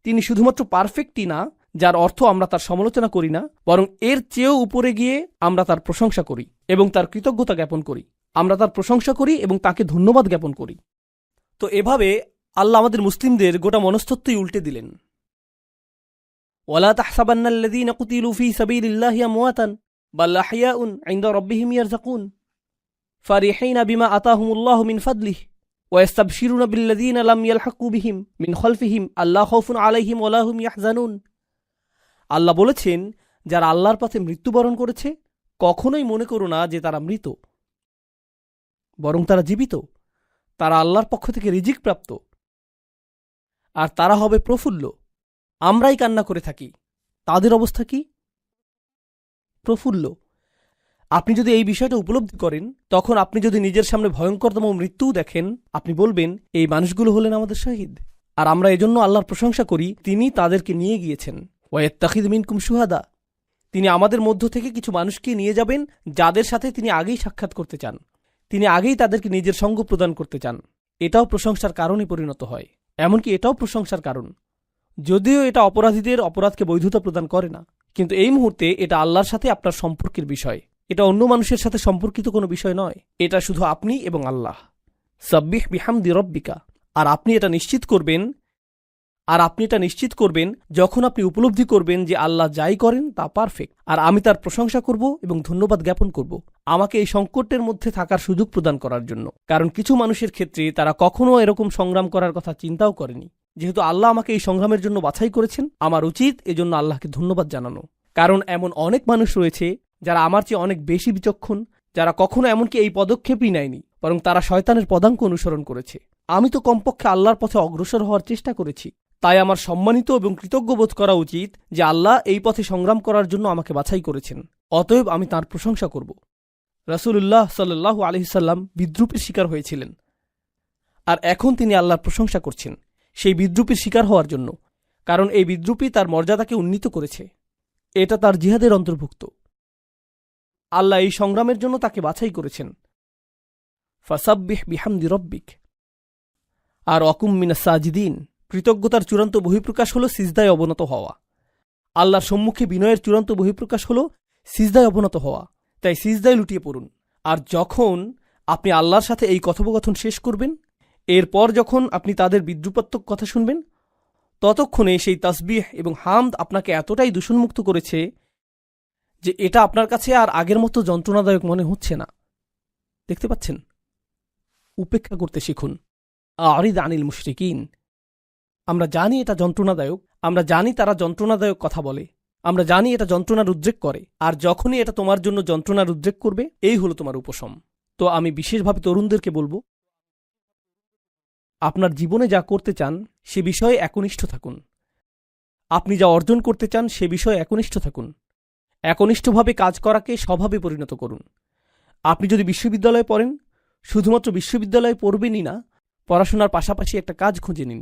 Speaker 1: তিনি শুধুমাত্র পারফেক্টই না, যার অর্থ আমরা তার সমালোচনা করি না, বরং এর চেয়েও উপরে গিয়ে আমরা তার প্রশংসা করি এবং তার কৃতজ্ঞতা জ্ঞাপন করি। আমরা তার প্রশংসা করি এবং তাকে ধন্যবাদ জ্ঞাপন করি। তো এভাবে আল্লাহ আমাদের মুসলিমদের গোটা মনস্তত্ত্বই উল্টে দিলেন। ওয়ালা তাহসাবান্নাল্লাযীনা কুতিলু ফী সাবীলিল্লাহি আমওয়াতান বাল আহইয়াউন ইনদা রাব্বিহিম ইয়ারযাকুন ফারিহিনা বিমা আতাহুমুল্লাহু মিন ফাদলিহি ওয়া ইস্তাবশিরুনা বিল্লাযীনা লাম ইয়ালহাকু বিহিম মিন খালফিহিম আল্লা খাউফুন আলাইহিম ওয়ালা হুম ইয়াহজানুন। আল্লাহ বলেছেন, যারা আল্লাহর পথে মৃত্যুবরণ করেছে কখনোই মনে করো না যে তারা মৃত, বরং তারা জীবিত। তারা আল্লাহর পক্ষ থেকে রিজিক প্রাপ্ত, আর তারা হবে প্রফুল্ল। আমরাই কান্না করে থাকি, তাদের অবস্থা কি? প্রফুল্ল। আপনি যদি এই বিষয়টা উপলব্ধি করেন, তখন আপনি যদি নিজের সামনে ভয়ঙ্করতম মৃত্যুও দেখেন, আপনি বলবেন, এই মানুষগুলো হলেন আমাদের শহীদ। আর আমরা এজন্য আল্লাহর প্রশংসা করি, তিনি তাদেরকে নিয়ে গিয়েছেন। ওয়াইত্তাখিদ মিনকুম শুহাদা, তিনি আমাদের মধ্য থেকে কিছু মানুষকে নিয়ে যাবেন যাদের সাথে তিনি আগেই সাক্ষাৎ করতে চান, তিনি আগেই তাদেরকে নিজের সঙ্গ প্রদান করতে চান। এটাও প্রশংসার কারণে পরিণত হয়। এমনকি এটাও প্রশংসার কারণ, যদিও এটা অপরাধীদের অপরাধকে বৈধতা প্রদান করে না, কিন্তু এই মুহূর্তে এটা আল্লাহর সাথে আপনার সম্পর্কের বিষয়। এটা অন্য মানুষের সাথে সম্পর্কিত কোনো বিষয় নয়, এটা শুধু আপনি এবং আল্লাহ। সাব্বিহ বিহামদি রব্বিকা। আর আপনি এটা নিশ্চিত করবেন যখন আপনি উপলব্ধি করবেন যে আল্লাহ যাই করেন তা পারফেক্ট, আর আমি তার প্রশংসা করব এবং ধন্যবাদ জ্ঞাপন করব আমাকে এই সংকটের মধ্যে থাকার সুযোগ প্রদান করার জন্য। কারণ কিছু মানুষের ক্ষেত্রে তারা কখনো এরকম সংগ্রাম করার কথা চিন্তাও করেনি। যেহেতু আল্লাহ আমাকে এই সংগ্রামের জন্য বাছাই করেছেন, আমার উচিত এজন্য আল্লাহকে ধন্যবাদ জানানো। কারণ এমন অনেক মানুষ রয়েছে যারা আমার চেয়ে অনেক বেশি বিচক্ষণ, যারা কখনো এমনকি এই পদক্ষেপই নেয়নি, বরং তারা শয়তানের পদাঙ্ক অনুসরণ করেছে। আমি তো কমপক্ষে আল্লাহর পথে অগ্রসর হওয়ার চেষ্টা করেছি। তাই আমার সম্মানিত এবং কৃতজ্ঞ বোধ করা উচিত যে আল্লাহ এই পথে সংগ্রাম করার জন্য আমাকে বাছাই করেছেন। অতএব আমি তাঁর প্রশংসা করব। রাসূলুল্লাহ সাল্লাল্লাহু আলাইহি সাল্লাম বিদ্রূপের শিকার হয়েছিলেন, আর এখন তিনি আল্লাহর প্রশংসা করছেন সেই বিদ্রূপের শিকার হওয়ার জন্য, কারণ এই বিদ্রূপই তার মর্যাদাকে উন্নীত করেছে। এটা তার জিহাদের অন্তর্ভুক্ত। আল্লাহ এই সংগ্রামের জন্য তাকে বাছাই করেছেন। ফাসাব্বিহ বিহামদি রব্বিক। আর অকুম মিনাস সাজিদিন। কৃতজ্ঞতার চূড়ান্ত বহিঃপ্রকাশ হল সিজদায় অবনত হওয়া। আল্লাহর সম্মুখে বিনয়ের চূড়ান্ত বহিঃপ্রকাশ হল সিজদায় অবনত হওয়া। তাই সিজদায় লুটিয়ে পড়ুন। আর যখন আপনি আল্লাহর সাথে এই কথোপকথন শেষ করবেন, এরপর যখন আপনি তাদের বিদ্রুপাত্মক কথা শুনবেন, ততক্ষণে সেই তাসবিহ এবং হামদ আপনাকে এতটাই দূষণমুক্ত করেছে যে এটা আপনার কাছে আর আগের মতো যন্ত্রণাদায়ক মনে হচ্ছে না। দেখতে পাচ্ছেন? উপেক্ষা করতে শিখুন। আরিদ আনিল মুশরিকিন। আমরা জানি এটা যন্ত্রণাদায়ক, আমরা জানি তারা যন্ত্রণাদায়ক কথা বলে, আমরা জানি এটা যন্ত্রণার উদ্রেক করে, আর যখনই এটা তোমার জন্য যন্ত্রণার উদ্রেক করবে, এই হলো তোমার উপশম। তো আমি বিশেষভাবে তরুণদেরকে বলবো, আপনার জীবনে যা করতে চান সে বিষয়ে একনিষ্ঠ থাকুন। আপনি যা অর্জন করতে চান সে বিষয়ে একনিষ্ঠ থাকুন। একনিষ্ঠভাবে কাজ করাকে স্বভাবে পরিণত করুন। আপনি যদি বিশ্ববিদ্যালয়ে পড়েন, শুধুমাত্র বিশ্ববিদ্যালয়ে পড়বেনই না, পড়াশোনার পাশাপাশি একটা কাজ খুঁজে নিন।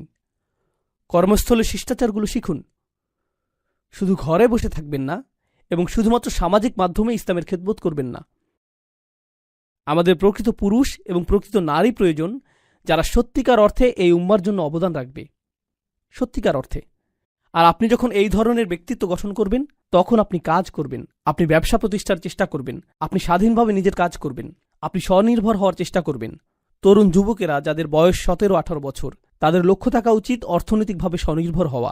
Speaker 1: কর্মস্থলে শিষ্টাচারগুলো শিখুন। শুধু ঘরে বসে থাকবেন না এবং শুধুমাত্র সামাজিক মাধ্যমে ইসলামের খেদমত করবেন না। আমাদের প্রকৃত পুরুষ এবং প্রকৃত নারী প্রয়োজন, যারা সত্যিকার অর্থে এই উম্মার জন্য অবদান রাখবে, সত্যিকার অর্থে। আর আপনি যখন এই ধরনের ব্যক্তিত্ব গঠন করবেন, তখন আপনি কাজ করবেন, আপনি ব্যবসা প্রতিষ্ঠার চেষ্টা করবেন, আপনি স্বাধীনভাবে নিজের কাজ করবেন, আপনি স্বনির্ভর হওয়ার চেষ্টা করবেন। তরুণ যুবকেরা যাদের বয়স 17-18 বছর, তাদের লক্ষ্য থাকা উচিত অর্থনৈতিকভাবে স্বনির্ভর হওয়া।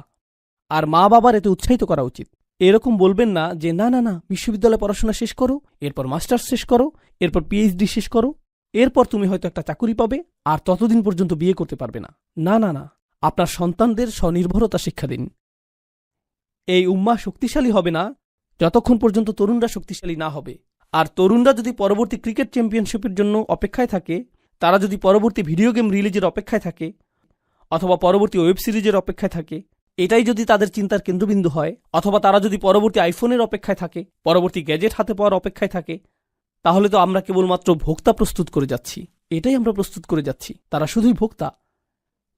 Speaker 1: আর মা বাবার এতে উৎসাহিত করা উচিত। এরকম বলবেন না যে না না না, বিশ্ববিদ্যালয়ে পড়াশোনা শেষ করো, এরপর মাস্টার্স শেষ করো, এরপর পিএইচডি শেষ করো, এরপর তুমি হয়তো একটা চাকুরি পাবে, আর ততদিন পর্যন্ত বিয়ে করতে পারবে না। না না না, আপনার সন্তানদের স্বনির্ভরতা শিক্ষা দিন। এই উম্মাহ শক্তিশালী হবে না যতক্ষণ পর্যন্ত তরুণরা শক্তিশালী না হবে। আর তরুণরা যদি পরবর্তী ক্রিকেট চ্যাম্পিয়নশিপের জন্য অপেক্ষায় থাকে, তারা যদি পরবর্তী ভিডিও গেম রিলিজের অপেক্ষায় থাকে, অথবা পরবর্তী ওয়েব সিরিজের অপেক্ষায় থাকে, এটাই যদি তাদের চিন্তার কেন্দ্রবিন্দু হয়, অথবা তারা যদি পরবর্তী আইফোনের অপেক্ষায় থাকে, পরবর্তী গ্যাজেট হাতে পাওয়ার অপেক্ষায় থাকে, তাহলে তো আমরা কেবলমাত্র ভোক্তা প্রস্তুত করে যাচ্ছি। এটাই আমরা প্রস্তুত করে যাচ্ছি। তারা শুধুই ভোক্তা,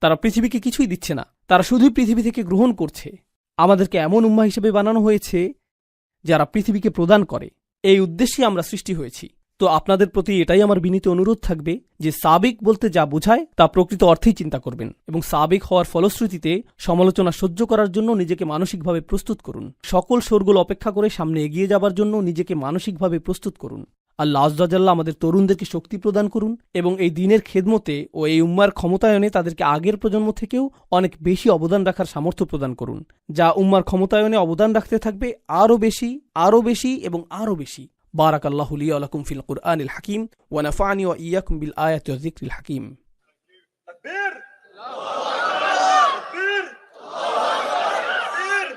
Speaker 1: তারা পৃথিবীকে কিছুই দিচ্ছে না, তারা শুধুই পৃথিবী থেকে গ্রহণ করছে। আমাদেরকে এমন উম্মাহ হিসেবে বানানো হয়েছে যারা পৃথিবীকে প্রদান করে। এই উদ্দেশ্যে আমরা সৃষ্টি হয়েছি। তো আপনাদের প্রতি এটাই আমার বিনীত অনুরোধ থাকবে যে সাবিক বলতে যা বোঝায় তা প্রকৃত অর্থেই চিন্তা করবেন, এবং সাবিক হওয়ার ফলশ্রুতিতে সমালোচনা সহ্য করার জন্য নিজেকে মানসিকভাবে প্রস্তুত করুন। সকল শোরগোল অপেক্ষা করে সামনে এগিয়ে যাবার জন্য নিজেকে মানসিকভাবে প্রস্তুত করুন। আল্লাহ আযজা জাল্লা আমাদের তরুণদেরকে শক্তি প্রদান করুন এবং এই দিনের খেদমতে ও এই উম্মার ক্ষমতায়নে তাদেরকে আগের প্রজন্ম থেকেও অনেক বেশি অবদান রাখার সামর্থ্য প্রদান করুন, যা উম্মার ক্ষমতায়নে অবদান রাখতে থাকবে আরও বেশি, আরও বেশি এবং আরও বেশি। বারাকাল্লাহু লি ওয়া লাকুম ফিল কুরআনিল হাকিম ওয়া নাফা'নি ওয়া ইয়্যাকুম বিল আয়াতি ওয়াজ যিকরিল হাকিম।
Speaker 2: তাকবীর, তাকবীর, তাকবীর।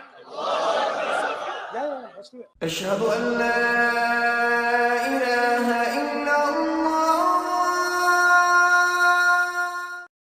Speaker 3: أشهد أن لا